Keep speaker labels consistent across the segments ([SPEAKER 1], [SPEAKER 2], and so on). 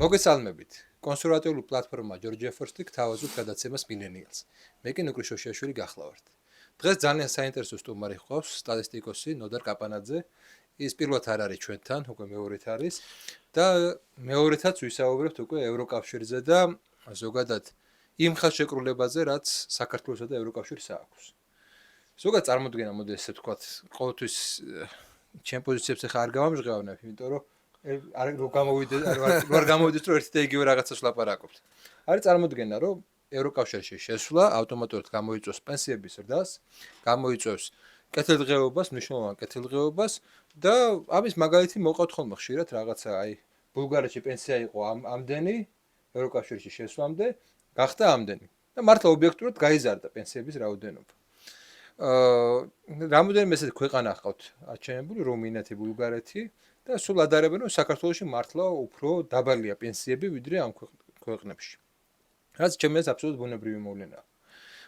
[SPEAKER 1] მოგესალმებით. კონსერვატიული პლატფორმა ჯორჯია ფორსტი გთავაზობთ გადაცემას მილენიალს. მე კი ნუკრი შოშიაშვილი გახლავართ. დღეს ძალიან საინტერესო სტუმარი გვყავს სტატისტიკოსი ნოდარ კაპანაძე. ის პირველად არ არის ჩვენთან, უკვე მეორედ არის და მეორედაც ვისაუბრებთ უკვე ევროკავშირზე და ზოგადად იმ ხელშეკრულებაზე, რაც საქართველოსა და ევროკავშირს აქვს. ზოგადად წარმოდგენა მოდი ესე ვთქვათ, ყოველთვის ჩემ პოზიციებს ახლა არ გავამჟღავნებ, იმიტომ რომ არ გამოვიდეს რომ ერთი და იგივე რაღაცას ვლაპარაკობთ. არის წარმოდგენა, რომ ევროკავშირში შესვლა ავტომატურად გამოიწვევს პენსიების ზრდას, გამოიწვევს კეთილდღეობას, მნიშვნელოვან კეთილდღეობას და ამის მაგალითი მოყავთ ხოლმე ხშირად რაღაცა, აი ბულგარეთში პენსია იყო ამდენი, ევროკავშირში შესვლამდე გახდა ამდენი. და მართლა ობიექტურად გაიზარდა პენსიების რაოდენობა. რამოდენიმე ესეთი ქვეყანა ჰყავთ აჩვენებული, რუმინეთი, ბულგარეთი და სულ ადარებენ, რომ საქართველოში მართლა უფრო დაბალია პენსიები, ვიდრე ამ ქვეყნებში. რაც ჩემს აზრით აბსოლუტურად ბუნებრივი მოვლენაა.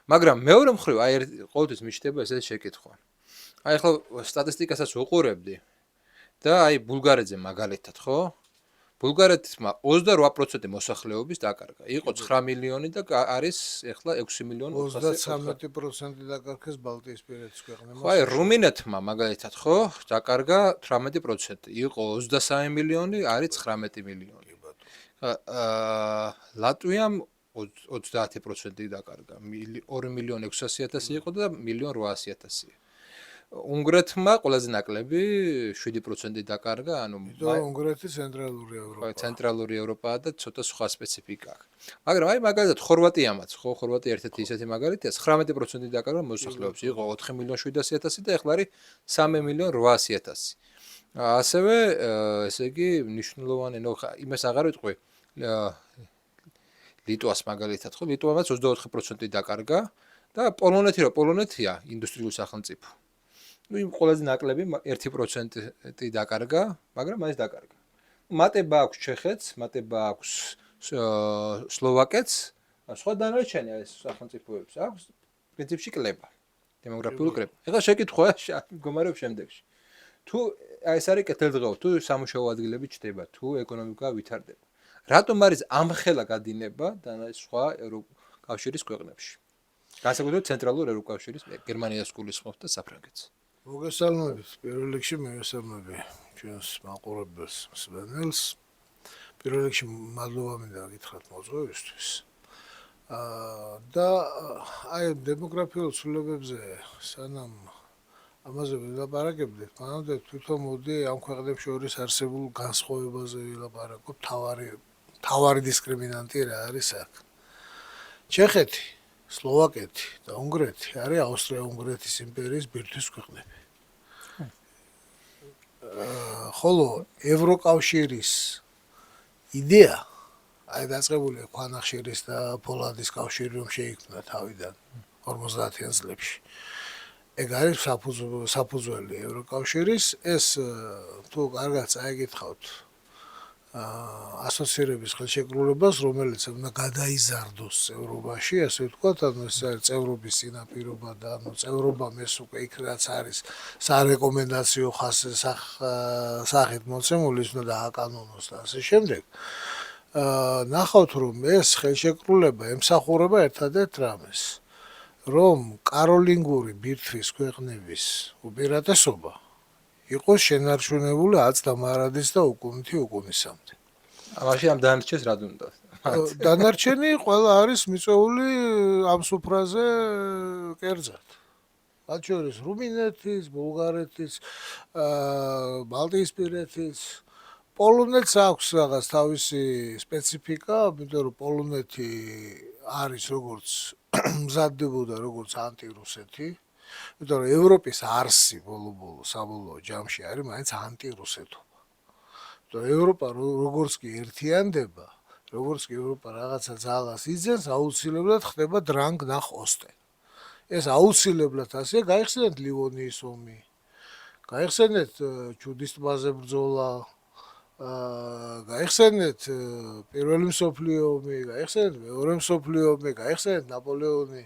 [SPEAKER 1] მაგრამ მეორე მხრივ, აი ყოველთვის მიჩნდება ესეთი შეკითხვა. აი ახლა სტატისტიკასაც ვუყურებდი და აი ბულგარეთზე მაგალითად, ხო? ბულგარეთმა 28% მოსახლეობის დაკარგა. იყო 9 მილიონი და არის ახლა 6 მილიონი
[SPEAKER 2] 33% დაკარგეს ბალტიისპირეთის ქვეყნებმა.
[SPEAKER 1] ხო, აი რუმინეთმა მაგალითად, ხო, დაკარგა 18%. იყო 23 მილიონი, არის 19 მილიონი. ლატვიამ 30% დაკარგა. 2 მილიონი 600.000 იყო და 1.8 მილიონი. უნგრეთმა ყველაზე ნაკლები 7% დაკარგა, ანუ
[SPEAKER 2] უნგრეთი ცენტრალური ევროპაა.
[SPEAKER 1] ცენტრალური ევროპაა და ცოტა სხვა სპეციფიკა აქვს. მაგრამ აი მაგალითად ხორვატიამაც, ხო, ხორვატია ერთ-ერთი ისეთი მაგალითია, 19% დაკარგა მოსახლეობის, იყო 4 მილიონი 700.000 და ახლა არის 3 მილიონი 800.000. ასევე ესე იგი მნიშვნელოვანი, ნუ იმას აღარ ვიტყვი, ლიტვას მაგალითად, ხო, ლიტვამაც 24% დაკარგა და პოლონეთია ინდუსტრიული სახელმწიფო. ნუ იმ ყველაზე ნაკლები 1% დაკარგა, მაგრამ მაინც დაკარგა. მატება აქვს ჩეხეთს, მატება აქვს სლოვაკეთს, სხვა დანარჩენი ეს სახელმწიფოებს აქვს პრინციპში კლება, დემოგრაფიული კლება. ეხლა შეკითხვაა მდგომარეობს შემდეგში. თუ ეს არის კეთილდღეობა, თუ სამუშაო ადგილები ჩდება, თუ ეკონომიკა ვითარდება. რატომ არის ამხელა გადინება და სხვა ევროკავშირის ქვეყნებში? განსაკუთრებით ცენტრალურ ევროკავშირის გერმანიას გულისხმობთ და საფრანგეთს.
[SPEAKER 2] მოგესალმებით, პირველ რიგში მივესალმები ჩვენს მაყურებელს, მსმენელს. პირველ რიგში მადლობა მინდა გითხრათ მოწვევისთვის. და აი დემოგრაფიულ ცვლილებებზე სანამ ამაზე ვილაპარაკებდით, მანამდე თვითონ მოდი ამ ქვეყნებს შორის არსებულ განსხვავებაზე ვილაპარაკოთ, თავარი დისკრიმინანტი რა არის აქ. ჩეხეთი, სლოვაკეთი და უნგრეთი არის ავსტრია-უნგრეთის იმპერიის ბირთვის ქვეყნები. ხოლო ევროკავშირის იდეა აი დაწყებულია ქვანახშირის და ფოლადის კავშირი რომ შეიქმნა თავიდან 50-იან წლებში. ეგ არის საფუძველი ევროკავშირის, ეს თუ კარგად წაიგითხავთ ასოცირების ხელშეკრულებას, რომელიც უნდა გადაიზარდოს წევრობაში, ასე ვთქვათ, ანუ ეს არის წევრობის წინაპირობა და ანუ წევრობამ ეს უკვე იქ რაც არის სარეკომენდაციო სახით მოცემული, ის უნდა დააკანონოს და ასე შემდეგ. ნახავთ, რომ ეს ხელშეკრულება ემსახურება ერთადერთ რამეს, რომ კაროლინგური ბირთვის ქვეყნების უპირატესობა იყოს შენარჩუნებული აწდამარადის და უკუნითი უკუნისამდე.
[SPEAKER 1] ამაში ამ დანარჩენს რა უნდა?
[SPEAKER 2] დანარჩენი ყველა არის მიწვეული ამ სუფრაზე კერძად. მათ შორის რუმინეთის, ბულგარეთის, ბალტიისპირეთის, პოლონეთს აქვს რაღაც თავისი სპეციფიკა, იმიტომ რომ პოლონეთი არის როგორც მზადდებოდა როგორც ანტირუსეთი. იმიტომ რომ ევროპის არსი საბოლოო ჯამში არის მაინც ანტირუსეთობა. იმიტომ ევროპა როგორც კი ერთიანდება, როგორც კი ევროპა რაღაცა ძალას იძენს, აუცილებლად ხდება დრანგ ნახ ოსტენ. ეს აუცილებლად ასეა, გაიხსენეთ ლივონიის ომი, გაიხსენეთ ჩუდის ტბაზე ბრძოლა, გაიხსენეთ პირველი მსოფლიო ომი, გაიხსენეთ მეორე მსოფლიო ომი, გაიხსენეთ ნაპოლეონი.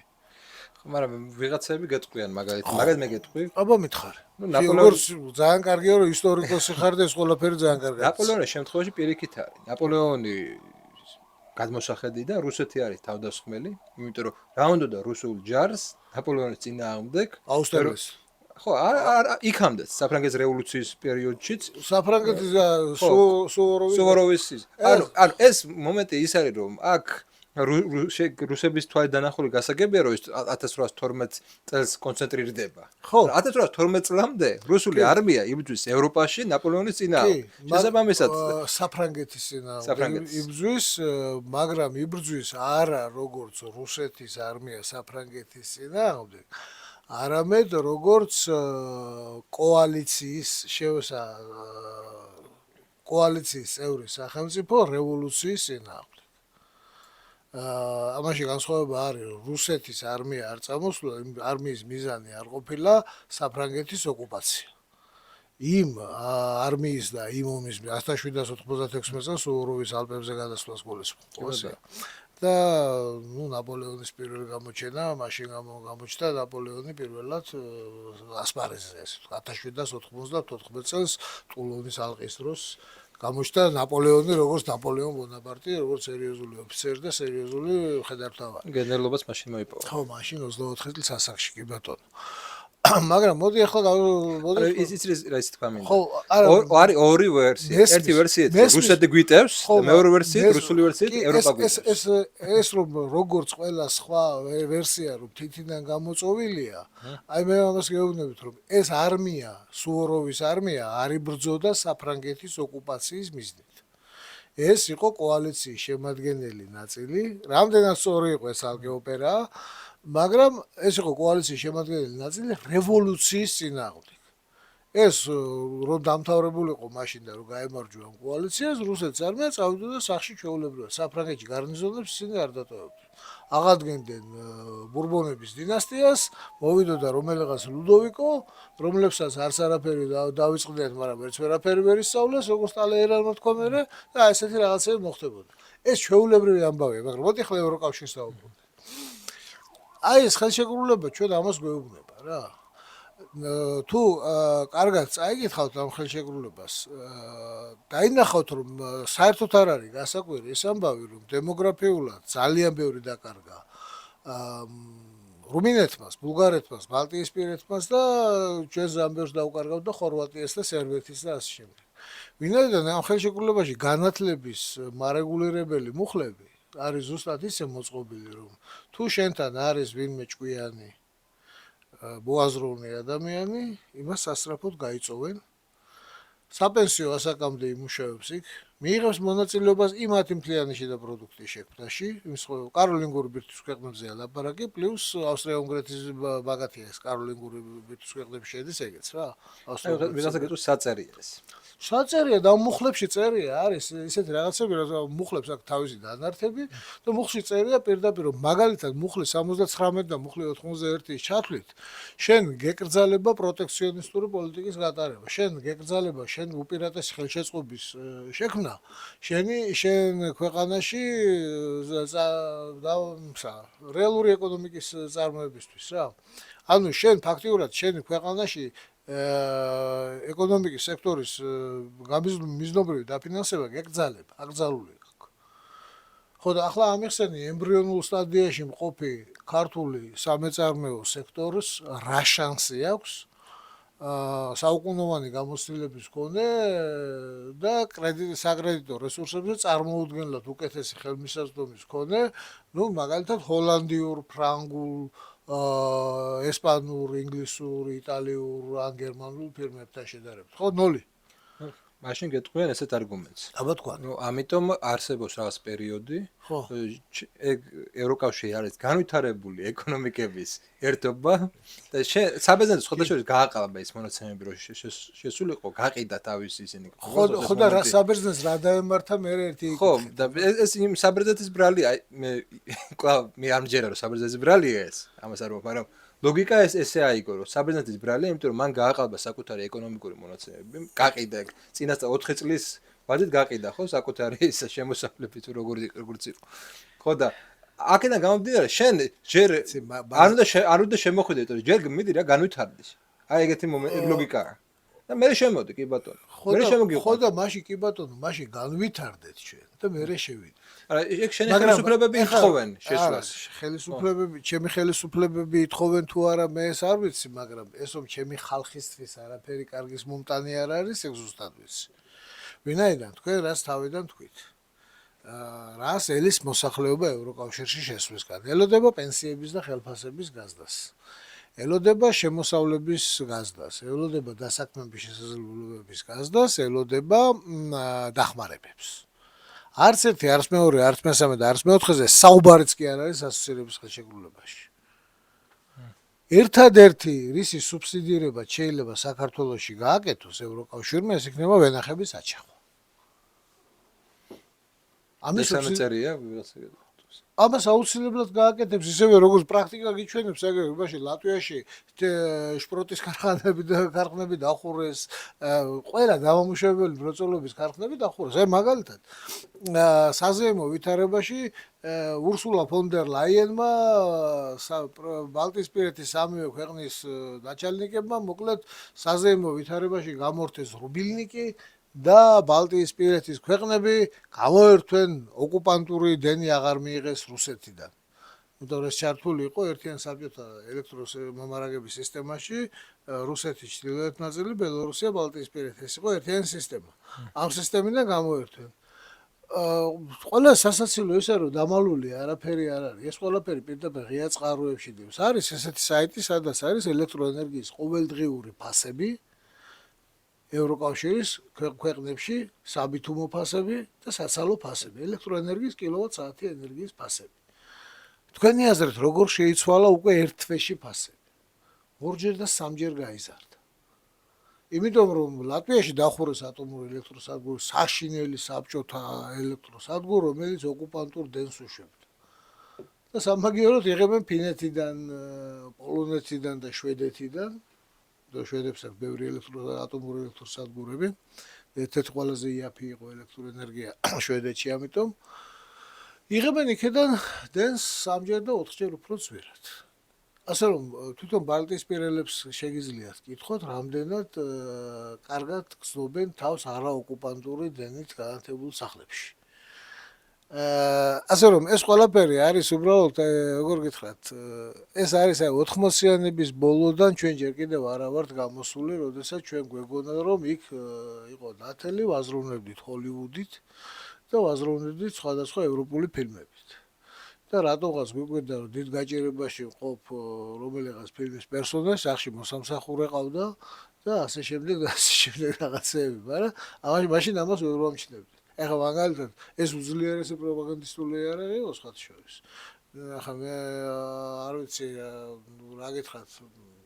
[SPEAKER 1] მაგრამ ვიღაცები გეტყვიან მაგალითად მე გეტყვი.
[SPEAKER 2] აბა მითხარი.
[SPEAKER 1] ნუ
[SPEAKER 2] როგორც ძალიან კარგია რომ ისტორიკოსი ხარ და ეს ყველაფერი ძალიან კარგია.
[SPEAKER 1] ნაპოლეონის შემთხვევაში პირიქით არის. ნაპოლეონი გადმოსახედი და რუსეთი არის თავდასხმელი, იმიტომ რომ რა უნდოდა რუსულ ჯარს ნაპოლეონის წინააღმდეგ
[SPEAKER 2] აუსტერლეს.
[SPEAKER 1] ხო, იქამდე საფრანგეთის რევოლუციის პერიოდშიც
[SPEAKER 2] საფრანგეთის
[SPEAKER 1] სუვოროვის ანუ ეს მომენტი ის არის რომ აქ რუსების თვალით დანახული გასაგებია რომ 1812 წელს კონცენტრირდება.
[SPEAKER 2] ხო.
[SPEAKER 1] 1812 წლამდე რუსული არმია იბრძვის ევროპაში ნაპოლეონის წინააღმდეგ. შესაბამისად
[SPEAKER 2] საფრანგეთის წინააღმდეგ იბრძვის, მაგრამ იბრძვის არა როგორც რუსეთის არმია საფრანგეთის წინააღმდეგ, არამედ როგორც კოალიციის წევრი სახელმწიფო რევოლუციის წინააღმდეგ. ამაში განსხვავება არის, რომ რუსეთის არმია არ წამოსულა, არმიის მიზანი არ ყოფილა საფრანგეთის ოკუპაცია. იმ არმიის და იმ ომის 1796 წელს სუვოროვის ალპებზე გადასვლას გულისხმობს. და ნაპოლეონის პირველი გამოჩენა მაშინ გამოჩნდა ნაპოლეონი პირველად ასპარეზზე 1794 წელს ტულონის ალყის დროს გამოჩნდა ნაპოლეონი როგორც ნაპოლეონ ბონაპარტი, როგორც სერიოზული ოფიცერი და სერიოზული მხედართმთავარი.
[SPEAKER 1] გენერლობას მაშინ მოიპოვა.
[SPEAKER 2] ხო, მაშინ 24 წელს ასაკში კი ბატონო. მაგრამ მოდი ახლა
[SPEAKER 1] ის რა თქვა მინდა.
[SPEAKER 2] ხო,
[SPEAKER 1] არის ორი ვერსია. ერთი ვერსია რუსეთი გვიტევს და მეორე ვერსია რუსული ვერსია ევროპა გვიტევს.
[SPEAKER 2] ეს რომ როგორც ყველა სხვა ვერსია რომ თითიდან გამოწოვილია, აი მე ამას გეუბნებით რომ ეს არმია, სუვოროვის არმია არ იბრძოდა საფრანგეთის ოკუპაციის მიზნით. ეს იყო კოალიციის შემადგენელი ნაწილი, რამდენად სწორი იყო ეს ალგე ოპერა, მაგრამ ეს იყო კოალიციის შემადგენელი ნაწილი რევოლუციის წინააღმდეგ. ეს რომ დამთავრებულიყო მაშინ და რომ გაემარჯვა კოალიციას, რუსეთის არმია წავიდოდა სახში ჩვეულებრივად. საფრანგეთში გარნიზონებს ისინი არ დატოვებდნენ. აღადგენდნენ ბურბონების დინასტიას, მოვიდოდა რომელიღაც ლუდოვიკო, რომლებსაც არც არაფერი დავიწყდნენ, მაგრამ ერთს ვერაფერი ვერ ისწავლეს, როგორც ტალეირანმა თქვა მერე და ესეთი რაღაცები მოხდებოდა. ეს ჩვეულებრივი ამბავია, მაგრამ მოდი ახლა ევროკავშირს დავუბრუნდეთ. აი ეს ხელშეკრულება ჩვენ ამას გვეუბნება რა. თუ კარგად წაიგითხავთ ამ ხელშეკრულებას, დაინახავთ რომ საერთოდ არ არის გასაკვირი ეს ამბავი რომ დემოგრაფიულად ძალიან ბევრი დაკარგა რუმინეთმას, ბულგარეთმას, ბალტიისპირეთმას და ჩვენ ზამბერს დაუკარგავთ და ხორვატიას და სერბეთის და ასე შემდეგ. ვინაიდან ამ ხელშეკრულებაში განათლების მარეგულირებელი მუხლები არის ზუსტად ისე მოწყობილი რომ თუ შენთან არის ვინმე ჭკვიანი მოაზროვნე ადამიანი, იმას სასწრაფოდ გაიწოვენ. საპენსიო ასაკამდე იმუშავებს იქ, მიიღებს მონაწილეობას იმ 10 მთლიანი შიდა პროდუქტის შექმნაში, კაროლინგური ბირთვის ქვეყნებზეა ლაპარაკი, პლუს ავსტრია-უნგრეთის ბაგათია ეს კაროლინგური ბირთვის ქვეყნებში შედის ეგეც რა.
[SPEAKER 1] ვიღაცა გეტყვის საწერია ეს.
[SPEAKER 2] საწერია და მუხლებში წერია არის ისეთი რაღაცები, რომ მუხლებს აქვს თავისი დანართები და მუხლში წერია პირდაპირ მაგალითად მუხლი 79 და მუხლი 91-ის ჩათვლით შენ გეკრძალება პროტექციონისტური პოლიტიკის გატარება, შენ გეკრძალება შენ უპირატესი ხელშეწყობის შექმნა, შენ ქვეყანაში რეალური ეკონომიკის წარმოებისთვის რა. ანუ შენ ფაქტიურად შენ ქვეყანაში ეკონომიკის სექტორის მიზნობრივი დაფინანსება გეკრძალება, აკრძალული აქვს. ხო და ახლა ამიხსენი ემბრიონულ სტადიაში მყოფი ქართული სამეწარმეო სექტორს რა შანსი აქვს საუკუნოვანი გამოცდილების მქონე და საკრედიტო რესურსებზე წარმოუდგენლად უკეთესი ხელმისაწვდომის მქონე, ნუ მაგალითად ჰოლანდიურ, ფრანგულ ესპანურ, ინგლისურ, იტალიურ, ან გერმანულ ფირმებთან შედარებით. ხო, 0.
[SPEAKER 1] მაშინ გეტყვიან ესეთ არგუმენტს.
[SPEAKER 2] აბა თქვა.
[SPEAKER 1] ნუ ამიტომ არსებობს რაღაც პერიოდი, ეგ ევროკავშირი არის განვითარებული ეკონომიკების ერთობა და საბერძნეთის სხვადასხვა გააყალიბა ის მონაცემები, რომ შესულიყო, გაყიდა თავისი ისინი.
[SPEAKER 2] ხო და რა საბერძნეთს რა დაემართა მე ერთი.
[SPEAKER 1] ხო, და ეს იმ საბერძნეთის ბრალია, მე არ მჯერა რომ საბერძნეთის ბრალია ეს, ამას არ ვამბობ, მაგრამ ლოგიკა ესე აიგო, რომ საბერძნეთის ბრალია, იმიტომ რომ მან გააყალიბა საკუთარი ეკონომიკური მონაცემები, გაყიდა ეგ წინასწარ 4 წლის ვადით გაყიდა ხო საკუთარი ეს შემოსავლები თუ როგორიც იყო. ხო და აქედან გამომდინარე, შენ ჯერ
[SPEAKER 2] მა-
[SPEAKER 1] არ უნდა შემოხვიდე, იმიტომ რომ ჯერ მიდი რა განვითარდეს. აი ეგეთი ლოგიკაა. და მე შემოდი, კი ბატონო. მე
[SPEAKER 2] ხო
[SPEAKER 1] შემოგიყვანე.
[SPEAKER 2] და მაშინ კი ბატონო, მაშინ განვითარდეთ ჩვენ და მე შევიდეთ.
[SPEAKER 1] არა, ეგ შენი ხელისუფლებები ითხოვენ შეცვლას.
[SPEAKER 2] ხელისუფლებები, ჩემი ხელისუფლებები ითხოვენ თუ არა, მე ეს არ ვიცი, მაგრამ ესო ჩემი ხალხისთვის არაფერი კარგის მომტანი არ არის, ეგ ზუსტად ვიცი. ვინაიდან თქვენ რას თავიდან თქვით? რას ელის მოსახლეობა ევროკავშირში შესვლისგან. ელოდება პენსიების და ხელფასების გაზრდას. ელოდება შემოსავლების გაზრდას, ელოდება დასაქმების შესაძლებლობების გაზრდას, ელოდება დახმარებებს. არც ერთი, არც მეორე, არც მესამე და არც მეოთხეზე საუბარიც კი არ არის ასოცირების ხელშეკრულებაში. ერთადერთი რისი სუბსიდირება შეიძლება საქართველოში გააკეთოს ევროკავშირმა, ეს იქნება ვენახების აჩახვა. ამის
[SPEAKER 1] სამწერია,
[SPEAKER 2] ამას აუცილებლად გააკეთებს ისევე როგორც პრაქტიკა გიჩვენებს აგრეთვე ლატვიაში შპროტის ქარხნები დახურეს, ყველა დამამუშავებელი მრეწველობის ქარხნები დახურეს. აი მაგალითად საზეიმო ვითარებაში ურსულა ფონ დერ ლაიენმა ბალტიისპირეთის სამივე ქვეყნის ნაჩალნიკებმა მოკლედ საზეიმო ვითარებაში გამორთეს რუბილნიკი და ბალტიისპირეთის ქვეყნები გამოერთვენ ოკუპანტური დენი აღარ მიიღეს რუსეთიდან. იმიტომ რომ ეს ჩართული იყო ერთიან საბჭოთა ელექტრომომარაგების სისტემაში, რუსეთის ჩრდილოეთ ნაწილი, ბელორუსია, ბალტიისპირეთი. ეს იყო ერთიანი სისტემა. ამ სისტემიდან გამოერთვენ. ყველა სასაცილო ისე რომ დამალული არაფერი არ არის. ეს ყველაფერი პირდაპირ ღია წყაროებში დევს. არის ესეთი საიტი, სადაც არის ელექტროენერგიის ყოველდღიური ფასები. ევროკავშირის ქვეყნებში საბითუმო ფასები და საცალო ფასები, ელექტროენერგიის კილოვატ-საათი ენერგიის ფასები. თქვენი აზრით, როგორ შეიცვალა უკვე ერთ თვეში ფასები? ორჯერ და სამჯერ გაიზარდა. იმიტომ რომ ლატვიაში დახურეს ატომური ელექტროსადგური, საშინელი საბჭოთა ელექტროსადგური, რომელიც ოკუპანტურ დენს უშვებდა. და სამაგიეროდ იღებენ ფინეთიდან, პოლონეთიდან და შვედეთიდან. შვედებს აქვს ბევრი ატომური ელექტროსადგურები. ერთ-ერთი ყველაზე იაფი იყო ელექტროენერგია შვედეთში, ამიტომ იღებენ იქიდან დენს 3ჯერ და 4ჯერ უფრო ძვირად. ასე რომ თვითონ ბალტიისპირელებს შეგიძლიათ კითხოთ, რამდენად კარგად გრძნობენ თავს არაოკუპანტური დენით განათებულ სახლებში. ასე რომ ეს ყველაფერი არის უბრალოდ როგორ გითხრათ, ეს არის აი 80-იანების ბოლოდან ჩვენ ჯერ კიდევ არა ვართ გამოსული, როდესაც ჩვენ გვეგონა რომ იქ იყო ნათელი, ვაზროვნებდით ჰოლივუდით და ვაზროვნებდით სხვადასხვა ევროპული ფილმებით. და რატომღაც გვიგვირდა რომ დიდ გაჭირებაში ვყოფ რომელიღაც ფილმის პერსონაჟს, სახში მოსამსახურე ყავდა და ასე შემდეგ და ასე შემდეგ რაღაცეები, მაგრამ მაშინ ამას ვერ ვამჩნევდი. ეხლა მაგალითად ეს უძლიერესი პროპაგანდისტული არ იყო სხვათა შორის. ეხლა მე არ ვიცი რა გითხრათ,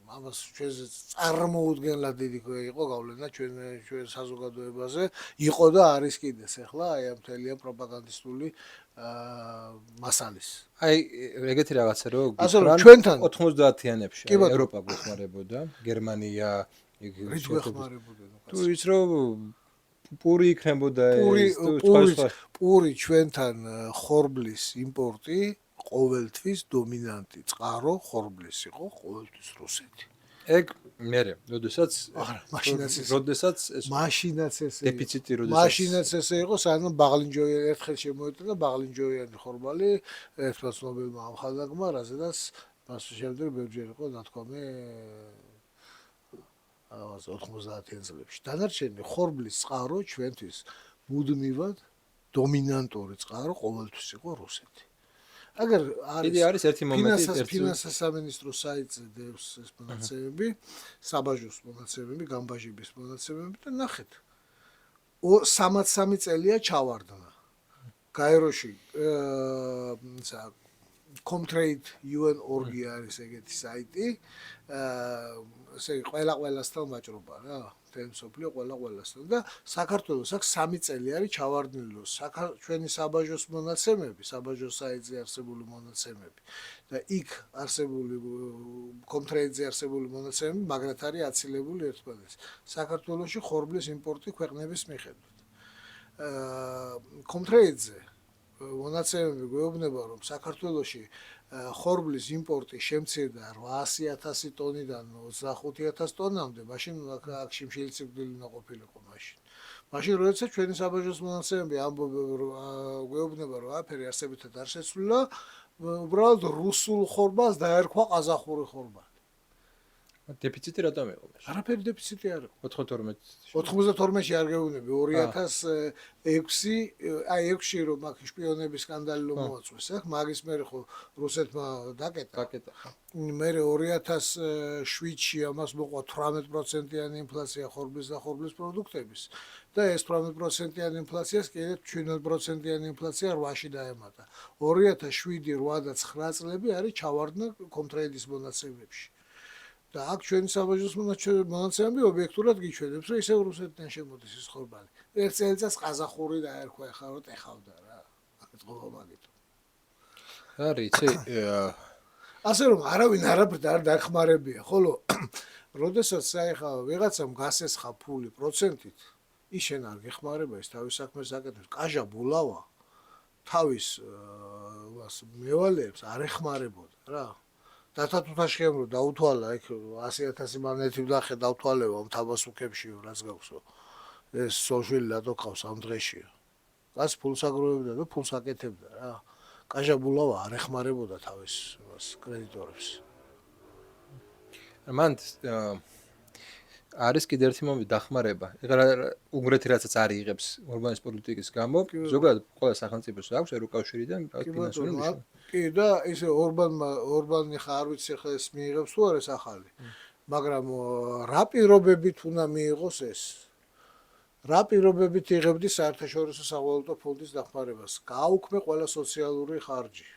[SPEAKER 2] ამას ჩვენზე წარმოუდგენლად დიდი იყო გავლენა ჩვენ საზოგადოებაზე, იყო და არის კიდეც ეხლა აი ამ მთელი პროპაგანდისტული მასალის.
[SPEAKER 1] აი ეგეთი რაღაცა რომ
[SPEAKER 2] ჩვენთან
[SPEAKER 1] 90-იანებში ევროპა გვეხმარებოდა, გერმანია,
[SPEAKER 2] რით გვეხმარებოდა?
[SPEAKER 1] თუ ის რომ პური იქნებოდა
[SPEAKER 2] პური ჩვენთან ხორბლის იმპორტი ყოველთვის დომინანტი წყარო ხორბლის იყო ყოველთვის რუსეთი.
[SPEAKER 1] ეგ მერე, როდესაც
[SPEAKER 2] მაშინაც ეს
[SPEAKER 1] დეფიციტი
[SPEAKER 2] მაშინაც ესე იყო, სანამ ბაღლინჯოიანი ერთხელ შემოეტანა ბაღლინჯოიანი ხორბალი ერთმა ცნობილმა ამხანაგმა, რაზედაც მას შემდეგ ბევრჯერ იყო ნათქვამი 90-იან წლებში. დანარჩენი ხორბლის წყარო ჩვენთვის მუდმივად დომინანტური წყარო ყოველთვის იყო რუსეთი. აგერ
[SPEAKER 1] არის ერთი მომენტი,
[SPEAKER 2] ფინანსთა სამინისტროს საიტზე დევს ეს მონაცემები, საბაჟოს მონაცემები, გამბაჟიბის მონაცემები და ნახეთ. 33 წელია ჩავარდნა. გაეროში Comtrade UN.org არის ეგეთი საიტი. ესე ყველასთან ვაჭრობა რა, მთელი მსოფლიო ყველასთან და საქართველოს აქ 3 წელი არის ჩავარდნილი, ჩვენი საბაჟოს მონაცემები, საბაჟოს საიტზე არსებული მონაცემები და იქ არსებული Comtrade-ზე არსებული მონაცემები მაგრად არის აცილებული ერთმანეთს. საქართველოში ხორბლის იმპორტი ქვეყნების მიხედვით. Comtrade-ზე მონაცემები გვეუბნება, რომ საქართველოში ხორბლის იმპორტი შემცირდა 800,000 ტონიდან 25,000 ტონამდე, მაშინ აქ შიმშილი სიკვდილი უნდა ყოფილიყო მაშინ. მაშინ როდესაც ჩვენი საბაჟოს მონაცემები გვეუბნება, რომ აფერი არსებითად არ შეცვლილა, უბრალოდ რუსულ ხორბალს დაერქვა ყაზახური ხორბალი.
[SPEAKER 1] დეფიციტი რატომ იყო მაშინ?
[SPEAKER 2] არაფერი დეფიციტი არ იყო.
[SPEAKER 1] 92-ში.
[SPEAKER 2] 92-ში არ გეუბნები 2006 აი 6-ში რომ აქ შპიონების სკანდალი რომ მოაწყვეს, აქ მაგის მერე ხო რუსეთმა დაკეტა. მე 2007-ში ამას მოყვა 18%-იანი ინფლაცია ხორბლის და ხორბლის პროდუქტების და ეს 18%-იანი ინფლაციას კიდევ 17%-იანი ინფლაცია 8-ში დაემატა. 2007-8 და 9 წლები არის ჩავარდნა კომტრეიდის მონაცემებში. და აქ ჩვენი საბაჟოს მონაცემები ობიექტურად გიჩვენებს, რომ ისევ რუსეთიდან შემოდის ეს ხორბალი. ერთ წელიწადს ყაზახური დაერქვა, ეხლა რომ ეხავდა რა. აკეთობა მაგითო.
[SPEAKER 1] არის, იცი,
[SPEAKER 2] ასე რომ არავინ არაფრით არ დახმარებია, ხოლო როდესაც საერთოდ ვიღაცამ გასესხა ფული პროცენტით, ის შენ არ გეხმარება, ის თავის საქმეს აკეთებს. კაჟა ბულავა თავის მევალეებს არ ეხმარებოდა რა. დათათუთაშხემ რომ დაუთვალა იქ 100,000 მანეთი ვლახე დავთვალევა თაბას უქებშიო რაც გაქვსო ეს სოშვილი რატო ყავს ამ დღეშია გას ფულს აგროვებდა და ფულს აკეთებდა რა კაჟა ბულავა არ ეხმარებოდა თავის კრედიტორებს
[SPEAKER 1] მან არის კიდევ ერთი მომენტი დახმარება. ეხლა უნგრეთი რასაც არ იღებს ორბანის პოლიტიკის გამო, ზოგადად ყველა სახელმწიფოს აქვს ევროკავშირიდან ფინანსური ნიშნულობა.
[SPEAKER 2] კი და ისე ორბანი ხა არ ვიცი ხა ეს მიიღებს თუ არა ეს ახალი. მაგრამ რა პირობებით უნდა მიიღოს ეს? რა პირობებით იღებდი საერთაშორისო სავალუტო ფონდის დახმარებას? გააუქმე ყველა სოციალური ხარჯი.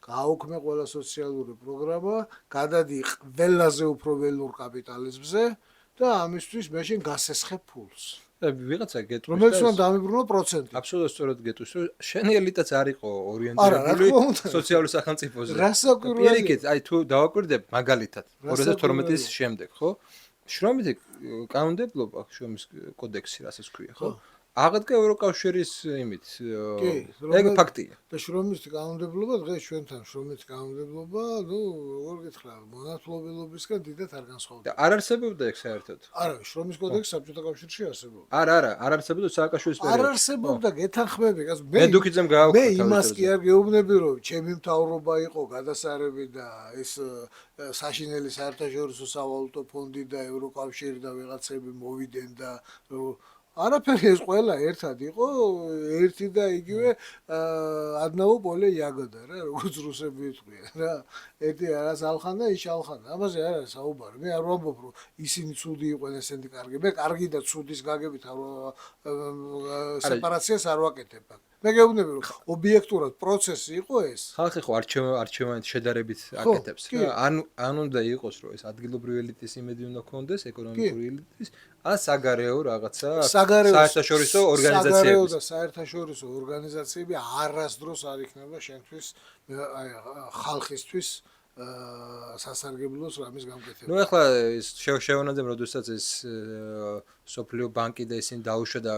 [SPEAKER 2] გააუქმე ყველა სოციალური პროგრამა, გადადი ყველაზე უფრო ველურ კაპიტალიზმზე და ამისთვის მაშინ გასესხებ ფულს.
[SPEAKER 1] ვიღაცა გეტყვის
[SPEAKER 2] რომელიც უნდა დამიბრუნო პროცენტი.
[SPEAKER 1] აბსოლუტურად სწორად გეტყვის, რომ შენი ელიტაც არ იყო ორიენტირებული სოციალური სახელმწიფოზე. პირიქით, აი თუ დავაკვირდებ მაგალითად 2012-ის შემდეგ, ხო? შრომითი კანონმდებლობა, შრომის კოდექსი, რასაც ქვია, ხო? აღდგა ევროკავშირის იმით. ეგ ფაქტია.
[SPEAKER 2] და შრომის კანონმდებლობა დღეს ჩვენთან შრომის კანონმდებლობა, ნუ როგორ გითხრა, მონათმობილობისგან დიდად არ განსხვავდება.
[SPEAKER 1] არ არსებობდა ეგ საერთოდ.
[SPEAKER 2] არა, შრომის კოდექსი საბჭოთა კავშირში არსებობდა.
[SPEAKER 1] არა, არ არსებობდა სააკაშვილის პერიოდში.
[SPEAKER 2] არ არსებობდა, გეთანხმები,
[SPEAKER 1] მე დუქიძემ გააუქმა.
[SPEAKER 2] მე იმას კი არ გეუბნები, რომ ჩემი მთავრობა იყო გადასარევი და ეს საშინელი საერთაშორისო სავალუტო ფონდი და ევროკავშირი და ვიღაცები მოვიდნენ და არაფერი ეს ყველა ერთად იყო, ერთი და იგივე ადნაუ პოლე იაგოდა რა, როგორც რუსები ეთქვიან რა. ერთი არას ალხან და ის ალხან. ამაზე არ არის საუბარი. მე არ ვამბობ, რომ ისინი ცუდი იყვნენ, ესენი კარგი. მე კარგი და ცუდის გაგებით სეპარაციას არ ვაკეთებ. მე გეუბნები, რომ ობიექტურად პროცესი იყო ეს.
[SPEAKER 1] ხალხი ხო არჩევანით შედარებით აკეთებს რა. ან უნდა იყოს, რომ ეს ადგილობრივი ელიტის იმედი უნდა ქონდეს, ეკონომიკური ელიტის, ან საგარეო რაღაცა საერთაშორისო ორგანიზაციები.
[SPEAKER 2] საგარეო და საერთაშორისო ორგანიზაციები არასდროს არ იქნება შენთვის აი ხალხისთვის სასარგებლოს რამის გამკეთება.
[SPEAKER 1] ნუ ახლა ეს შევანადემ, როდესაც ეს სოფლიო ბანკი და ისინი დაუშვა და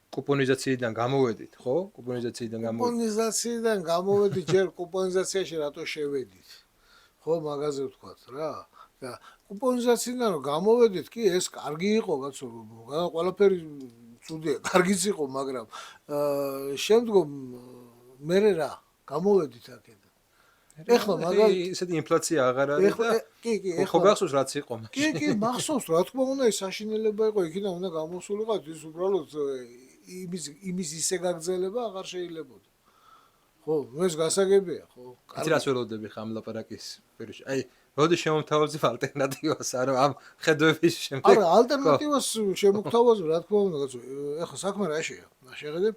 [SPEAKER 1] კუპონიზაციიდან გამოვედით, ხო? კუპონიზაციიდან გამოვედით, ჯერ კუპონიზაციაში რატო შევედით? ხო, მაგაზე ვთქვათ რა. და კუპონიზაციიდან რომ გამოვედით, კი ეს კარგი იყო, კაცო, ყველაფერი ცუდია, კარგიც იყო, მაგრამ შემდგომ მე რა, გამოვედით აქედან. ეხლა მაგალითად ისეთი ინფლაცია აღარ არის და
[SPEAKER 2] კი,
[SPEAKER 1] ხო გახსოვს რაც იყო მაშინ.
[SPEAKER 2] კი, მახსოვს, რა თქმა უნდა, ის საშინელება იყო, იქიდან უნდა გამოსულიყო, ის უბრალოდ იმის ისე გაგრძელება აღარ შეიძლებოდა. ხო, ეს გასაგებია, ხო.
[SPEAKER 1] იცი რას ველოდები ხამ ლაპარაკის პერიოდში. აი, როდი შემოთავაზებ ალტერნატივას, არა ამ ხედვების შემდეგ.
[SPEAKER 2] არა, ალტერნატივას შემოგთავაზებ, რა თქმა უნდა, კაცო. ეხლა საქმე რაშია? შეხედე.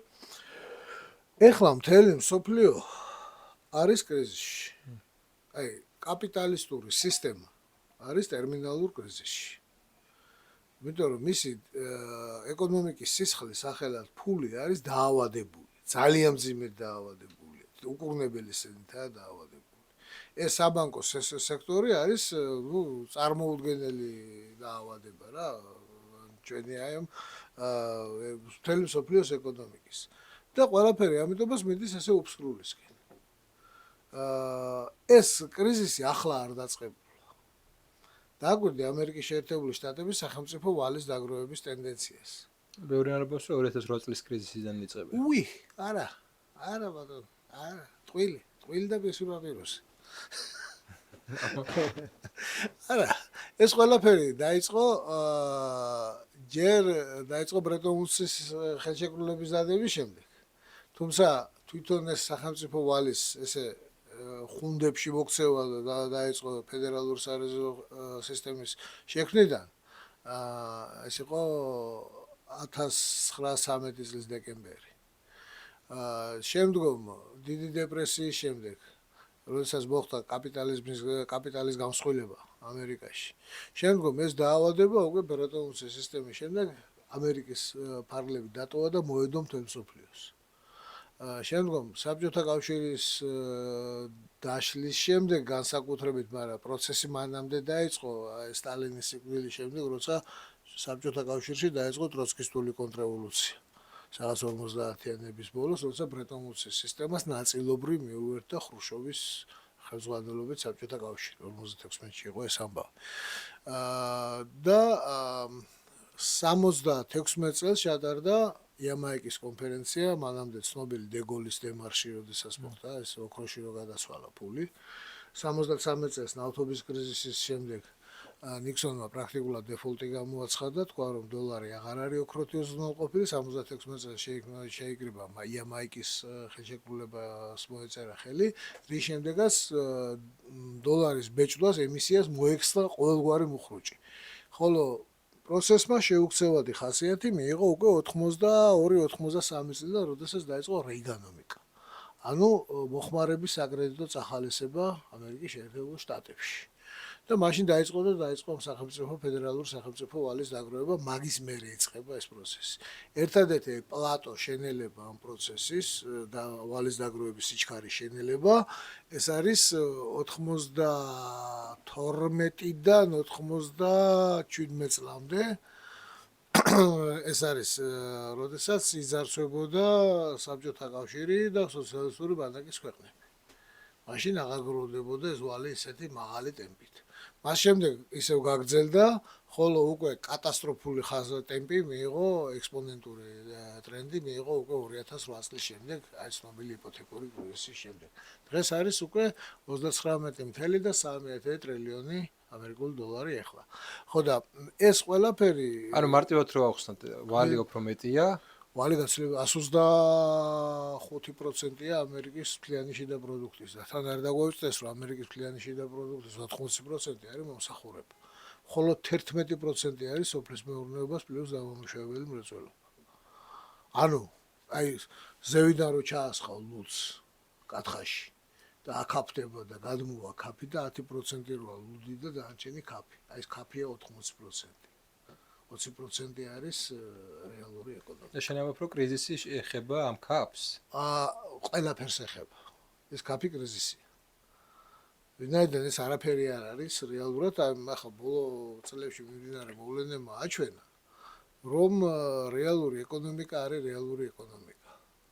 [SPEAKER 2] ეხლა მთელი მსოფლიო არის კრიზისში. აი, კაპიტალისტური სისტემა არის ტერმინალურ კრიზისში. იმიტომ რომ მისი ეკონომიკის სისხლის სახელად ფული არის დაავადებული, ძალიან მძიმედ დაავადებული, უკურნებელი სენითაა დაავადებული. ეს საბანკო სექტორი არის, ნუ, წარმოუდგენელი დაავადება რა, ჩვენი აი ამ მთელი მსოფლიოს ეკონომიკის. და ყველაფერი ამიტომაც მიდის ესე უფსკრულისკენ. ეს კრიზისი ახლა არ დაწყებულა. დაგვირდი ამერიკის შეერთებული შტატების სახელმწიფო ვალის დაგროვების ტენდენციას.
[SPEAKER 1] ბევრი არაბოს 2008 წლის კრიზისიდან იწყება.
[SPEAKER 2] უი, არა ბატონო, არა, ტყვილი და ბესურაღიროსი. არა, ეს ყველაფერი დაიწყო ჯერ დაიწყო ბრეტონ ვუდსის ხელშეკრულების დადების შემდეგ. თუმცა თვითონ ეს სახელმწიფო ვალის ესე ხუნდებში მოქცევა და დაიწყო ფედერალურ სარეზერვო სისტემის შექმნიდან ეს იყო 1913 წლის დეკემბერი. შემდგომ დიდი დეპრესიის შემდეგ, როდესაც მოხდა კაპიტალის გამსხვილება ამერიკაში. შემდგომ ეს დაავადება უკვე ბრეტონ ვუდსის სისტემის შემდეგ ამერიკის ფარგლები დატოვა და მოედო მთელ მსოფლიოს. შემდგომ საბჭოთა კავშირის დაშლის შემდეგ განსაკუთრებით, მაგრამ პროცესი მანამდე დაიწყო სტალინის სიკვდილის შემდეგ, როცა საბჭოთა კავშირში დაიწყო ტროცკისტული კონტრრევოლუცია. სადაც 50-იანების ბოლოს, როცა ბრეტონ ვუდსის სისტემას ნაწილობრივ მიუერთდა ხრუშჩოვის ხელმძღვანელობით საბჭოთა კავშირი. 56-ში იყო ეს ამბავი. და 76 წელს ჩატარდა იამაიკის კონფერენცია, მანამდე ცნობილი დეგოლის დემარში, როდესაც მოხდა ეს ოქროში რო გადასვალა ფული. 73 წელს ნავთობის კრიზისის შემდეგ ნიქსონმა პრაქტიკულად დეფოლტი გამოაცხადა, თქვა რომ დოლარი აღარ არის ოქროთი უზრუნველყოფილი. 76 წელს შეიკრიბა იამაიკის ხელშეკრულებას მოეწერა ხელი, რის შემდეგაც დოლარის ბეჭდვას ემისიას მოექსლა ყოველგვარი მუხრუჭი. ხოლო პროცესმა შეუქცევადი ხასიათი მიიღო უკვე 82-83 წლიდან, როდესაც დაიწყო რეიგანომიკა. ანუ მოხმარების საკრედიტო წახალისება ამერიკის შეერთებულ შტატებში. და მაშინ დაიწყო სახელმწიფო ფედერალურ სახელმწიფო ვალის დაგროვება, მაგის მერე იწყება ეს პროცესი. ერთადერთი პლატო შენელება ამ პროცესის და ვალის დაგროვების სიჩქარის შენელება, ეს არის 92-დან 97 წლამდე. ეს არის, როდესაც იძარცვებოდა საბჭოთა კავშირი და სოციალისტური ბანაკის ქვეყნები. მაშინ აღარ გროვდებოდა ეს ვალი ისეთი მაღალი ტემპით. მას შემდეგ ისევ გაგრძელდა, ხოლო უკვე კატასტროფული ტემპი მიიღო, ექსპონენტური ტრენდი მიიღო უკვე 2008 წლის შემდეგ, აი ცნობილი იპოთეკური კრიზისის შემდეგ. დღეს არის უკვე 39.3 ტრილიონი ამერიკული დოლარი ეხლა. ხო და ეს ყველაფერი
[SPEAKER 1] ანუ მარტივად რო ავხსნათ, ვალი უფრო მეტია,
[SPEAKER 2] ვალი გაცილებით 125%-ია ამერიკის მთლიანი შიდა პროდუქტის და თან არ დაგვეწდეს, რომ ამერიკის მთლიანი შიდა პროდუქტის 80% არის მომსახურება. ხოლო 11% არის სოფლის მეურნეობას პლუს დამამუშავებელი მრეწველობა. ანუ აი ზევიდან რო ჩაასხავ ლუდს კათხაში და აკაფდება და გადმოვა კაფი და 10% როა ლუდი და დანარჩენი კაფი. აი ეს კაფია 80%. 20% არის რეალური ეკონომიკა.
[SPEAKER 1] და შენებავ რო კრიზისი ეხება ამ კაფს.
[SPEAKER 2] ყველაფერს ეხება. ეს კაფი კრიზისია. ვინაიდან ეს არაფერი არ არის რეალურად, ახლა ბოლო წლებში მიმდინარე მოვლენებმა აჩვენა, რომ რეალური ეკონომიკა არის რეალური ეკონომიკა.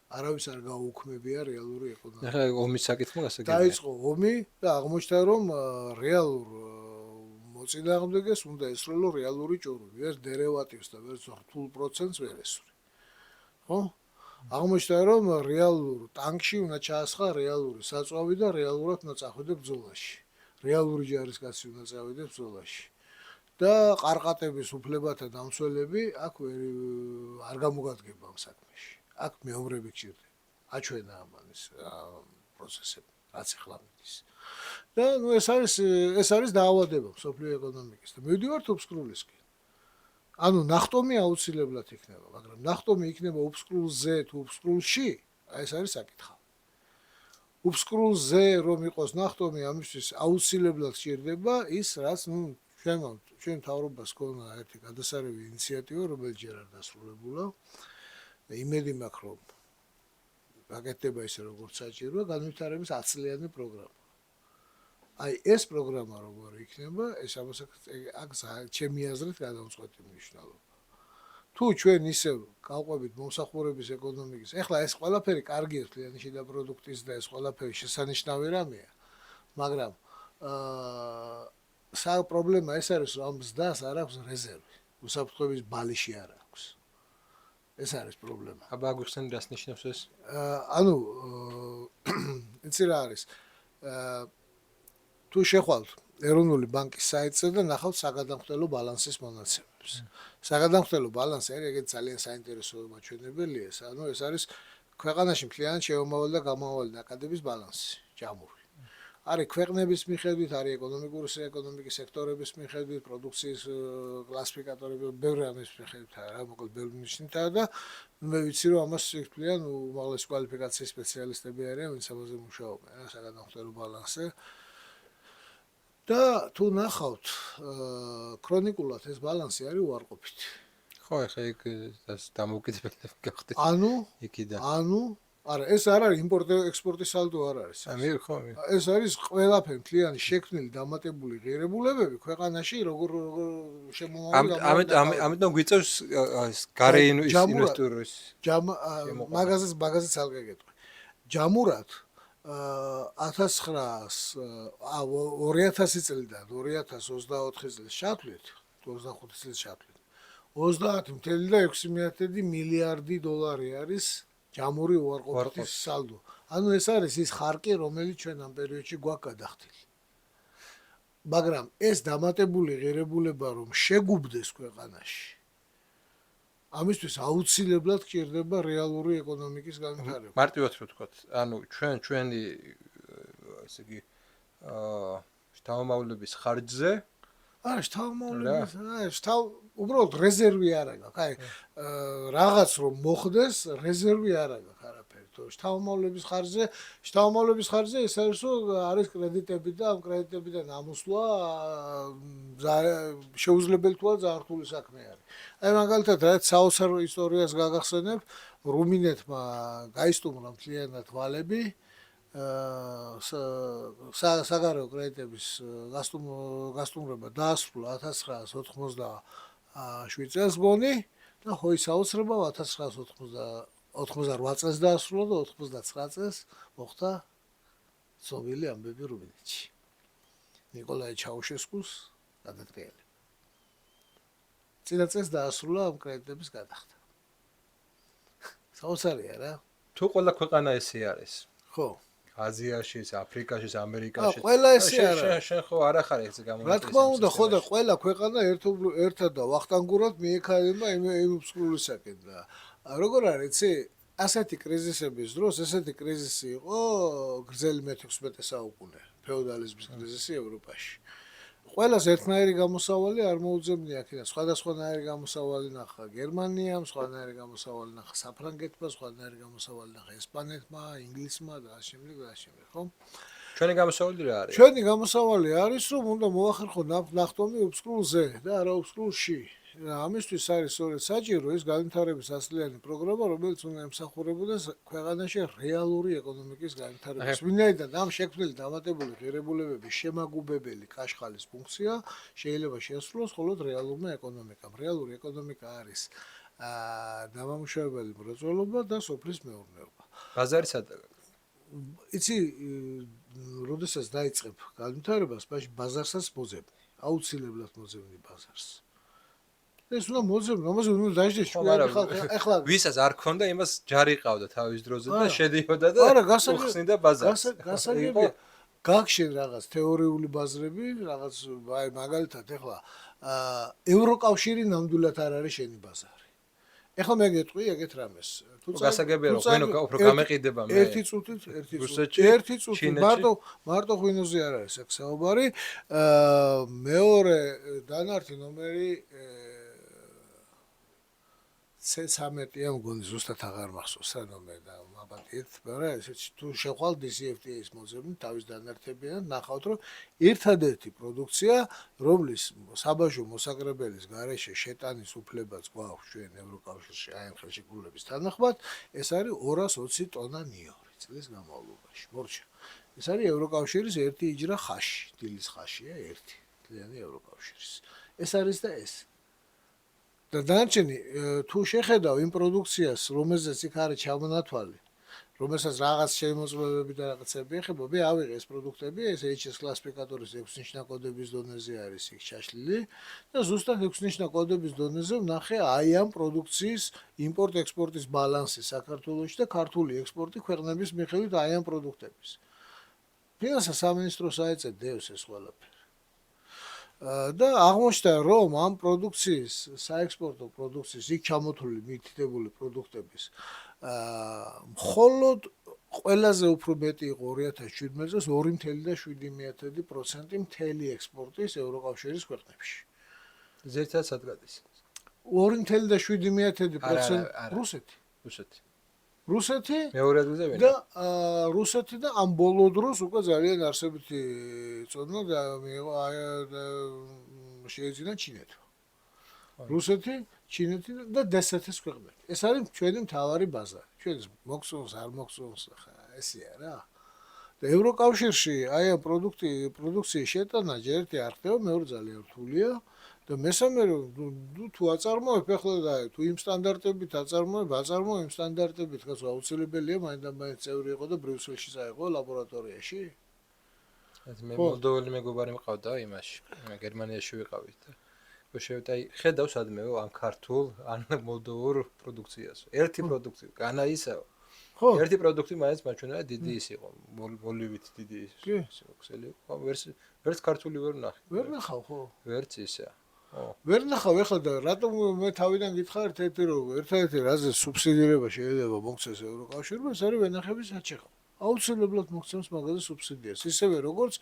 [SPEAKER 2] არავის არ გაუქმებია რეალური ეკონომიკა.
[SPEAKER 1] ახლა ომის საკითხმა გასაგებია.
[SPEAKER 2] დაიწყო ომი და აღმოჩნდა, რომ რეალურ მოწინააღმდეგეს უნდა ესრულო რეალური ჭორომი, ვერ დერევატივს და ვერ რთულ პროცენტს ვერ ესური. ხო? აღმოჩნდა, რომ რეალურ ტანკში უნდა ჩაასხა რეალური საწვავი და რეალურად უნდა წახვიდე ბრძოლაში. რეალური ჯარისკაცი უნდა წავიდე ბრძოლაში. და ყარყატების უფლებათა დამცველები აქ არ გამოგადგება ამ საქმეში. აქ მეომრები გჭირდება. აჩვენა ამან ეს პროცესები, რაც ახლა მიდის. და ნუ ეს არის დაავადება მსოფლიო ეკონომიკის და მივდივართ უფსკრულისკენ. ანუ ნახტომი აუცილებლად იქნება, მაგრამ ნახტომი იქნება უფსკრულზე თუ უფსკრულში, აი ეს არის საკითხავი. უფსკრულზე რომ იყოს ნახტომი, ამისთვის აუცილებლად სჭირდება ის, რაც ჩვენ მთავრობას ქონა ერთი გადასარევი ინიციატივა, რომელიც ჯერ არ დასრულებულა და იმედი მაქვს, რომ გაკეთდება ისე როგორც საჭიროა, განვითარების 10 წლიანი პროგრამა. აი ეს პროგრამა როგორ იქნება, ეს აქ ჩემი აზრით გადამწყვეტი მნიშვნელობა. თუ ჩვენ ისევ გავყვებით მომსახურების ეკონომიკის, ეხლა ეს ყველაფერი კარგია თლიანი შიდა პროდუქტის და ეს ყველაფერი შესანიშნავი რამეა, მაგრამ პრობლემა ეს არის, რომ ამ მზდას არ აქვს რეზერვი, უსაფრთხოების ბალიში არ აქვს. ეს არის პრობლემა.
[SPEAKER 1] აბა აგვიხსენი რას ნიშნავს ეს?
[SPEAKER 2] ანუ იცი რა არის? თუ შეხვალთ ეროვნული ბანკის საიტზე და ნახავთ საგადამხდელო ბალანსის მონაცემებს. საგადამხდელო ბალანსი არის ეგეთ ძალიან საინტერესო მაჩვენებელია ეს. ანუ ეს არის ქვეყანაში მთლიანად შეუმავალი და გამავალი ნაკადების ბალანსი, ჯამური. არის ქვეყნების მიხედვით, არის ეკონომიკის სექტორების მიხედვით, პროდუქციის კლასიფიკატორები, ბევრი ამის მიხედვით არა, მოკლედ ბევრი ნიშნითაა და მე ვიცი რომ ამას თვლიან უმაღლესი კვალიფიკაციის სპეციალისტები არიან, ვინც ამაზე მუშაობენ, რა საგადამხდელო ბალანსზე. და თუ ნახავთ, ქრონიკულად ეს ბალანსი არის უარყოფითი.
[SPEAKER 1] ხო, ეხლა იქ დამოუკიდებელი გახდით.
[SPEAKER 2] ანუ არა, ეს არ არის იმპორტ-ექსპორტის სალდო არ არის.
[SPEAKER 1] ხო.
[SPEAKER 2] ეს არის ყველაფერი მთლიანი შექმნილი დამატებული ღირებულებები ქვეყანაში, როგორ შემომავალი.
[SPEAKER 1] ამიტომ გვიწევს გარე ინვესტორის.
[SPEAKER 2] მაგაზეც ალგე გეტყვი. ჯამურად 2000 წლიდან 2024 წლის ჩათვლით, 25 წლის ჩათვლით. 30.6 მილიარდი დოლარი არის ჯამური უარყოფითის სალდო. ანუ ეს არის ის ხარკი, რომელიც ჩვენ ამ პერიოდში გვაქვს გადახდილი. მაგრამ ეს დამატებული ღირებულება რომ შეგუბდეს ქვეყანაში, ამისთვის აუცილებლად გჭირდება რეალური ეკონომიკის განვითარება.
[SPEAKER 1] მარტივად რო ვთქვათ, ანუ ჩვენი ესე იგი შთამომავლობის ხარჯზე
[SPEAKER 2] უბრალოდ რეზერვი არ აქვს. აი რაღაც რომ მოხდეს, რეზერვი არ აქვს არაფერი. შთამომავლობის ხარჯზე ეს არის რომ არის კრედიტები და ამ კრედიტებიდან ამოსვლა შეუძლებელი თუა ძალიან რთული საქმე არის. აი მაგალითად რაც საოცარ ისტორიას გაგახსენებ, რუმინეთმა გაისტუმრა მთლიანად ვალები საგარეო კრედიტების გასტუმრება დაასრულა 1987 წელს გონი და ხო ის საოცრება 1988 წელს დაასრულა და 99 წელს მოხდა ცნობილი ამბები რუმინეთში. ნიკოლაი ჩაუშესკუს გადატრიალება. წინა წელს დაასრულა ამ კრედიტების გადახდა. საოცარია რა.
[SPEAKER 1] თუ ყველა ქვეყანა ესე არის.
[SPEAKER 2] ხო.
[SPEAKER 1] აზიაში, აფრიკაში, ამერიკაში.
[SPEAKER 2] ყველა ესე არა.
[SPEAKER 1] შენ ხო არ ახარ ეს გამონაკლისი.
[SPEAKER 2] რა თქმა უნდა, ხო და ყველა ქვეყანა ერთად და ვახტანგურად მიექანება იმ უსკრულისაკენ და როგორ არის, იცი? ასეთი კრიზისების დროს, ესეთი კრიზისი იყო გრძელი მე-16 საუკუნე, ფეოდალიზმის კრიზისი ევროპაში. ყველას ერთნაირი გამოსავალი არ მოუძებნია აქედან. სხვადასხვანაირი გამოსავალი ნახა გერმანიამ, სხვანაირი გამოსავალი ნახა საფრანგეთმა, სხვანაირი გამოსავალი ნახა ესპანეთმა, ინგლისმა და ამ შემდეგ, ხო?
[SPEAKER 1] ჩვენი გამოსავალი რა არის?
[SPEAKER 2] ჩვენი გამოსავალი არის, რომ უნდა მოახერხო ნახტომი უსკრულზე და არა უსკრულში. ამისთვის არის სწორედ საჭირო ის განვითარების ასლიანი პროგრამა, რომელიც უნდა ემსახურებოდეს ქვეყანაში რეალური ეკონომიკის განვითარებას. ვინაიდან ამ შექმნილი დამატებული ღირებულებების შემაგუბებელი კაშხალის ფუნქცია შეიძლება შეასრულოს მხოლოდ რეალურმა ეკონომიკამ. რეალური ეკონომიკა არის დამამუშავებელი მრეწველობა და სოფლის მეურნეობა.
[SPEAKER 1] ბაზარი სადაა?
[SPEAKER 2] იცი, როდესაც დაიწყებ განვითარებას, ბაზარსაც მოძებნი. აუცილებლად მოძებნი ბაზარს. ეს უნდა მოძებნო, ამაზე უნდა დაждდეს
[SPEAKER 1] ეხლა ვისაც არ ქონდა, იმას ჯარი ყავდა თავის დროზე და შედიოდა და უხსნიდა ბაზარს.
[SPEAKER 2] გასაგებია. გაგშენ რაღაც თეორიული ბაზრები, რაღაც აი მაგალითად ეხლა ევროკავშირი ნამდვილად არ არის შენი ბაზარი. ეხლა მე გეტყვი ეგეთ რამეს.
[SPEAKER 1] გასაგებია რომ ღვინო უფრო გამეყიდება მე.
[SPEAKER 2] ერთი წუთით მარტო ღვინოზე არ არის აქ საუბარი. მეორე დანართი ნომერი C13-ია მგონი ზუსტად აღარ მახსოვს რა ნომერი და მაბატიეთ, მაგრამ ესეც თუ შეხვალ DCFTA-ის მოძებნი თავის დანართებიდან ნახავთ რომ ერთადერთი პროდუქცია, რომლის საბაჟო მოსაკრებელის გარეშე შეტანის უფლებაც გვაქვს ჩვენ ევროკავშირში აი ამ ხელშეკრულების თანახმად, ეს არის 220 ტონა ნიორი წლის განმავლობაში. მორჩა. ეს არის ევროკავშირის ერთი იჯრა ხაში, დილის ხაშია ერთი, მთლიანი ევროკავშირის. ეს არის და ეს. და დანარჩენი თუ შეხედავ იმ პროდუქციას, რომელზეც იქ არის ჩამონათვალი, რომელსაც რაღაც შემოწმებები და რაღაცები ეხება, მე ავიღე ეს პროდუქტები, ეს HS კლასიფიკატორის 6 ნიშნა კოდების დონეზე არის იქ ჩაშლილი და ზუსტად 6 ნიშნა კოდების დონეზე ვნახე აი ამ პროდუქციის იმპორტ-ექსპორტის ბალანსი საქართველოში და ქართული ექსპორტი ქვეყნების მიხედვით აი ამ პროდუქტების. ფინანსთა სამინისტროს აეწედებს ეს ყველაფერი. და აღმოჩნდა რომ ამ პროდუქციის საექსპორტო პროდუქციის იქ ჩამოთვლილი მითითებული პროდუქტების მხოლოდ ყველაზე უფრო მეტი იყო 2017 წელს 2.7% მთელი ექსპორტის ევროკავშირის ქვეყნებში.
[SPEAKER 1] ზერთად სადგადის.
[SPEAKER 2] 2.7% რუსეთი. რუსეთი
[SPEAKER 1] მეორე ადგილზე ვინ?
[SPEAKER 2] და რუსეთი და ამ ბოლო დროს უკვე ძალიან არსებითი წოდნა და მიიღო შეეძინა ჩინეთმა. რუსეთი, ჩინეთი და დსთ-ის ქვეყნები. ეს არის ჩვენი მთავარი ბაზარი. ჩვენს მოგწონს, არ მოგწონს, ხა ესეა რა. და ევროკავშირში აი ამ პროდუქციის შეტანა ჯერ ერთი არ ხდება, მეორე ძალიან რთულია და მესამე რომ თუ აწარმოებ ახლა და თუ იმ სტანდარტებით აწარმოებ იმ სტანდარტებით, რაც აუცილებელია, მაინც წევრი იყო და ბრიუსელში წაიღო ლაბორატორიაში.
[SPEAKER 1] მე მოლდოველი მეგობარი მყავდა იმაში, გერმანიაში ვიყავით და შევიდა ხედავ სადმეო ან ქართულ, ან მოლდოვურ პროდუქციას. ერთი პროდუქცია, განა ისაა.
[SPEAKER 2] ხო.
[SPEAKER 1] ერთი პროდუქტი მაინც მაჩვენებდა დიდი ის იყო, მოლივით დიდი ის.
[SPEAKER 2] კი.
[SPEAKER 1] ქსელი, ხო, ვერც ქართული ვერ ნახე.
[SPEAKER 2] ვერ ნახავ ხო?
[SPEAKER 1] ვერც ისაა. ხო.
[SPEAKER 2] ვერ ნახავ ეხლა და რატომ მე თავიდან გითხარ ერთ-ერთი რომ ერთადერთი რაზე სუბსიდირება შეიძლება მოგცეს ევროკავშირმა, ეს არის ვენახების საჩეხო. აუცილებლად მოგცემს მაგაზე სუბსიდიას. ისევე როგორც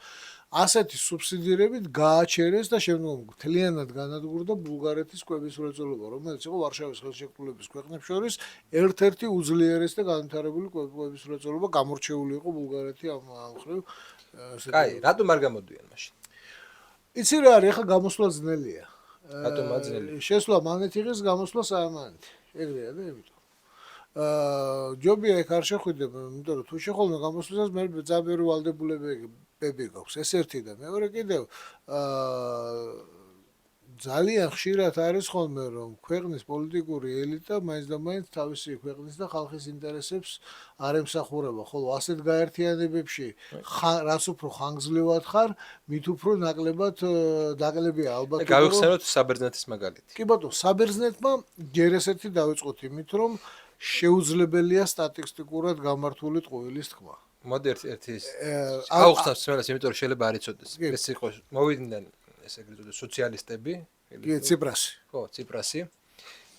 [SPEAKER 2] ასეთი სუბსიდირებით გააჩერეს და შემდგომ მთლიანად განადგურდა ბულგარეთის კვების მრეწველობა, რომელიც იყო ვარშავის ხელშეკრულების ქვეყნებს შორის ერთ-ერთი უძლიერესი და განვითარებული კვების მრეწველობა გამორჩეული იყო ბულგარეთი ამ მხრივ.
[SPEAKER 1] კაი, რატომ არ გამოდიან მაშინ?
[SPEAKER 2] იცი რა არის, ახლა გამოსვლა ძნელია.
[SPEAKER 1] რატომ აძნელი?
[SPEAKER 2] შესვლა მანეთიღის გამოსვლა საამანეთი. ეგრეა და იმიტომ. ჯობია ეგ არ შეხვიდებ, იმიტომ რომ თუ შეხოლმე გამოსვლას მე ძაბერი ვალდებულებები გაქვს. ეს ერთი და მეორე კიდევ ძალიან ხშირად არის ხოლმე რომ ქვეყნის პოლიტიკური ელიტა მაინც და მაინც თავისი ქვეყნის და ხალხის ინტერესებს არ ემსახურება, ხოლო ასეთ გაერთიანებებში რაც უფრო ხანგრძლივად ხარ, მით უფრო ნაკლებად დაკლებია ალბათ.
[SPEAKER 1] გავიხსენოთ საბერძნეთის მაგალითი.
[SPEAKER 2] კი ბატონო, საბერძნეთმა ჯერ ესეთი დავიწყოთ იმით, რომ შეუძლებელია სტატისტიკურად გამართული ტყუილის თქმა.
[SPEAKER 1] მოდი ერთი ის აუხსნას სმელას, იმიტომ რომ შეიძლება არ იცოდეს. ეს იყო მოვიდნენ ესე იგი სოციალისტები,
[SPEAKER 2] კი, ციპრასი.
[SPEAKER 1] ხო, ციპრასი.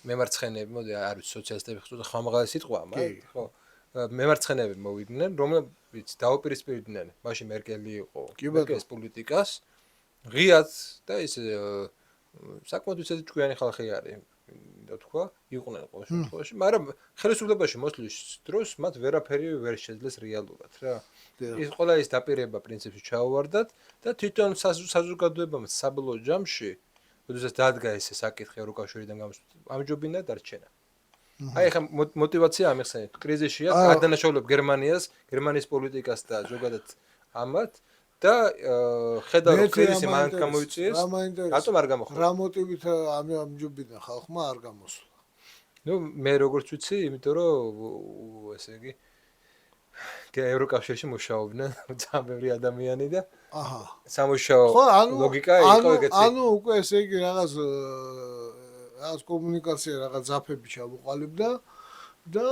[SPEAKER 1] მემარცხენეები, მოდი არ ვიცი სოციალისტები ხო ხმამაღალი სიტყვა, მაგრამ ხო. მემარცხენეები მოვიდნენ, რომლებიც დაუპირისპირდნენ მაშინ მერკელი იყო მერკელის პოლიტიკას. ღიად და ის საკმაოდ ისეთი ჭკვიანი ხალხი არის. და თქვა, იყვნენ ყოველ შემთხვევაში, მაგრამ ხელისუფლებაში მოსვლის დროს მათ ვერაფერი ვერ შეძლეს რეალურად რა. ის ყველა ის დაპირება პრინციპში ჩაუვარდათ და თვითონ საზოგადოებამ საბოლოო ჯამში, როდესაც დადგა ეს საკითხი ევროკავშირიდან ამჯობინა დარჩენა. აი ხა мотиваცია ამიხსენეთ, კრიზისშია, ადანაშაულებ გერმანიის პოლიტიკას და ზოგადად ამათ და ხედავ რომ კრიზისი მან გამოიწვიეს. რატომ არ გამოხდა?
[SPEAKER 2] რა მოტივით ამჯობინა ხალხმა არ გამოსვლა?
[SPEAKER 1] ნუ მე როგორც ვიცი, იმიტომ რომ ესე იგი ევროკავშირში მუშაობდნენ ძალიან ბევრი ადამიანი და აჰა სამუშაო ლოგიკა იყო ეგეთი.
[SPEAKER 2] ანუ უკვე ესე იგი რაღაც კომუნიკაცია რაღაც ზაფები ჩამოყალიბდა და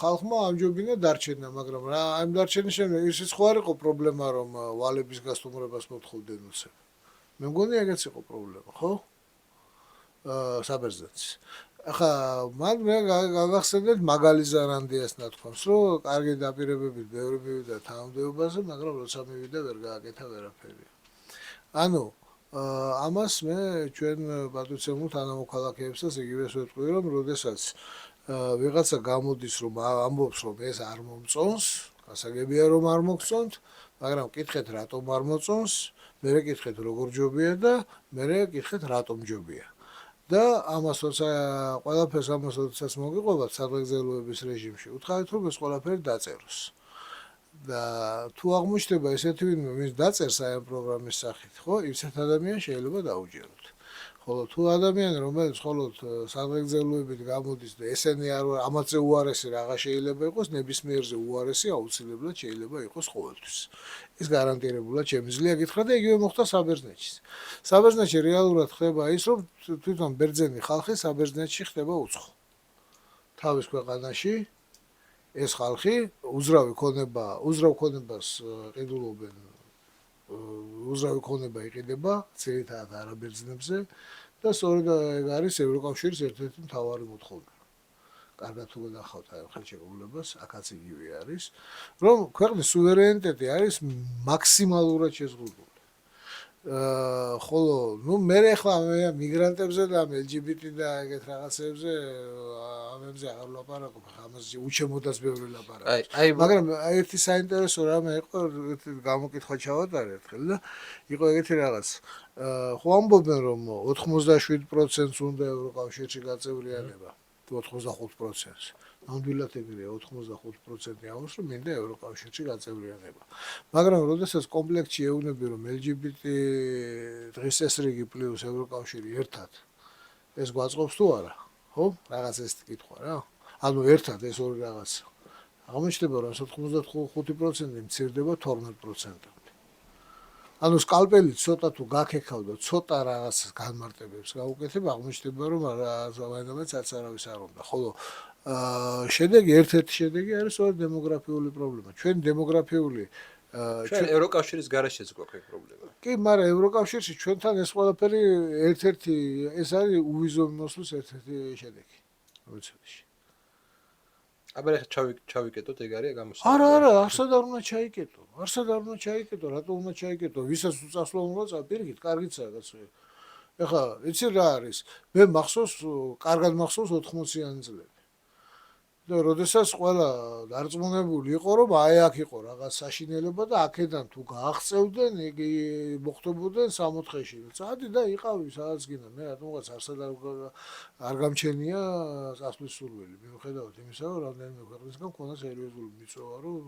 [SPEAKER 2] ხალხმა ამჯობინა დარჩენა, მაგრამ რა ამ დარჩენის შემდეგ ისიც ხო არ იყო პრობლემა რომ ვალების გასტუმრებას მოთხოვდნენ უცებ. მე მგონი ეგეც იყო პრობლემა, ხო? საბერძნეთში. ახლა მან მე გაგახსენეთ მაგალი ზარანდიას ნათქვამს, რომ კარგი დაპირებებით ბევრი მივიდა თანამდებობაზე, მაგრამ როცა მივიდა ვერ გააკეთა ვერაფერი. ანუ ამას მე ჩვენ პატრიცემულ თანამოქალაქეებსაც იგივეს ვეთქვი, რომ როდესაც ვიღაცა გამოდის რომ ამბობს რომ ეს არ მომწონს, გასაგებია რომ არ მოგწონთ, მაგრამ კითხეთ რატომ არ მოწონს, მერე კითხეთ როგორ ჯობია და მერე კითხეთ რატომ ჯობია. და ამას როცა ყველაფერს ამას როდესაც მოგიყვებათ სადღეგრძელოების რეჟიმში, უთხარით რომ ეს ყველაფერი დაწეროს. და თუ აღმოჩნდება ესეთი ვინმე, ვინც დაწერს აი ამ პროგრამის სახით, ხო, ისეთ ადამიანს შეიძლება დაუჯეროთ. ხო, ხოლო თუ ადამიანი რომელიც მხოლოდ სამგზელოებით გამოდის და ესენი არ ამაზე უარესი რაღა შეიძლება იყოს, ნებისმიერზე უარესი აუცილებლად შეიძლება იყოს ყოველთვის. ეს გარანტირებულად შემიძლია გითხრა და იგივე მოხდა საბერძნეთში. საბერძნეთში რეალურად ხდება ის, რომ თვითონ ბერძენი ხალხი საბერძნეთში ხდება უცხო. თავის ქვეყანაში ეს ხალხი უზრავ ქონებას ყიდულობენ უზრავი ქონება იყიდება ძირითადად არაბერძნებზე და სწორედ ეგ არის ევროკავშირის ერთ-ერთი მთავარი მოთხოვნა. კარგად თუ გახავთ აი ხელშეკრულებას, აქაც იგივე არის, რომ ქვეყნის სუვერენიტეტი არის მაქსიმალურად შეზღუდული. ხოლო ნუ მე ახლა მიგრანტებზე და LGBT და ეგეთ რაღაცებზე ამებზე აღარ ვლაპარაკობ, ამაზე უჩემოდაც ბევრი ლაპარაკობს. მაგრამ ერთი საინტერესო რამე იყო, გამოკითხვა ჩავატარე ერთხელ და იყო ეგეთი რაღაც. ხო ამბობენ რომ 87%-ს უნდა ევროკავშირში გაწევრიანება, თუ 85%-ს. ნამდვილად ეგრეა 85% ამბობს რომ მინდა ევროკავშირში გაწევრიანება. მაგრამ როდესაც კომპლექტში ეუბნები რომ LGBT დღის წესრიგი პლუს ევროკავშირი ერთად ეს გვაწყობს თუ არა? ხო? რაღაც ეს კითხვა რა. ანუ ერთად ეს ორი რაღაც. აღმოჩნდება რომ 95% მცირდება 12%-ამდე. ანუ სკალპელი ცოტა თუ გაქექავ და ცოტა რაღაც განმარტებებს გაუკეთებ, აღმოჩნდება რომ ზავაინდამაც არავის არ უნდა. ხოლო შედეგი ერთ-ერთი შედეგი არის სწორედ დემოგრაფიული პრობლემა. ჩვენი დემოგრაფიული
[SPEAKER 1] ჩვენ ევროკავშირის გარეშეც გვაქვს ეგ პრობლემა.
[SPEAKER 2] კი, მაგრამ ევროკავშირში ჩვენთან ეს ყველაფერი ერთ-ერთი ეს არის უვიზო მოსვლის ერთ-ერთი შედეგი. როდესაც
[SPEAKER 1] აბა ეხლა ჩავიკეტოთ ეგ არის გამოსავალი.
[SPEAKER 2] არა, არსად არ უნდა ჩაიკეტო. არსად არ უნდა ჩაიკეტო, რატო უნდა ჩაიკეტო? ვისაც უწასვლო უნდა წაპირგით, კარგიცაა კაცო. ეხლა იცი რა არის? მე მახსოვს, კარგად მახსოვს 80-იანი წლები. და როდესაც ყველა დარწმუნებული იყო, რომ აი აქ იყო რაღაც საშინელება და აქედან თუ გააღწევდნენ, იგი მოხდებოდნენ 64-ში. წადი და იყავი სადაც გინდა. მე რატომღაც არსად არ გამჩენია წასვლის სურვილი. მიუხედავად იმისა, რომ რამდენიმე ქვეყნისგან მქონდა სერიოზული მიწვევა, რომ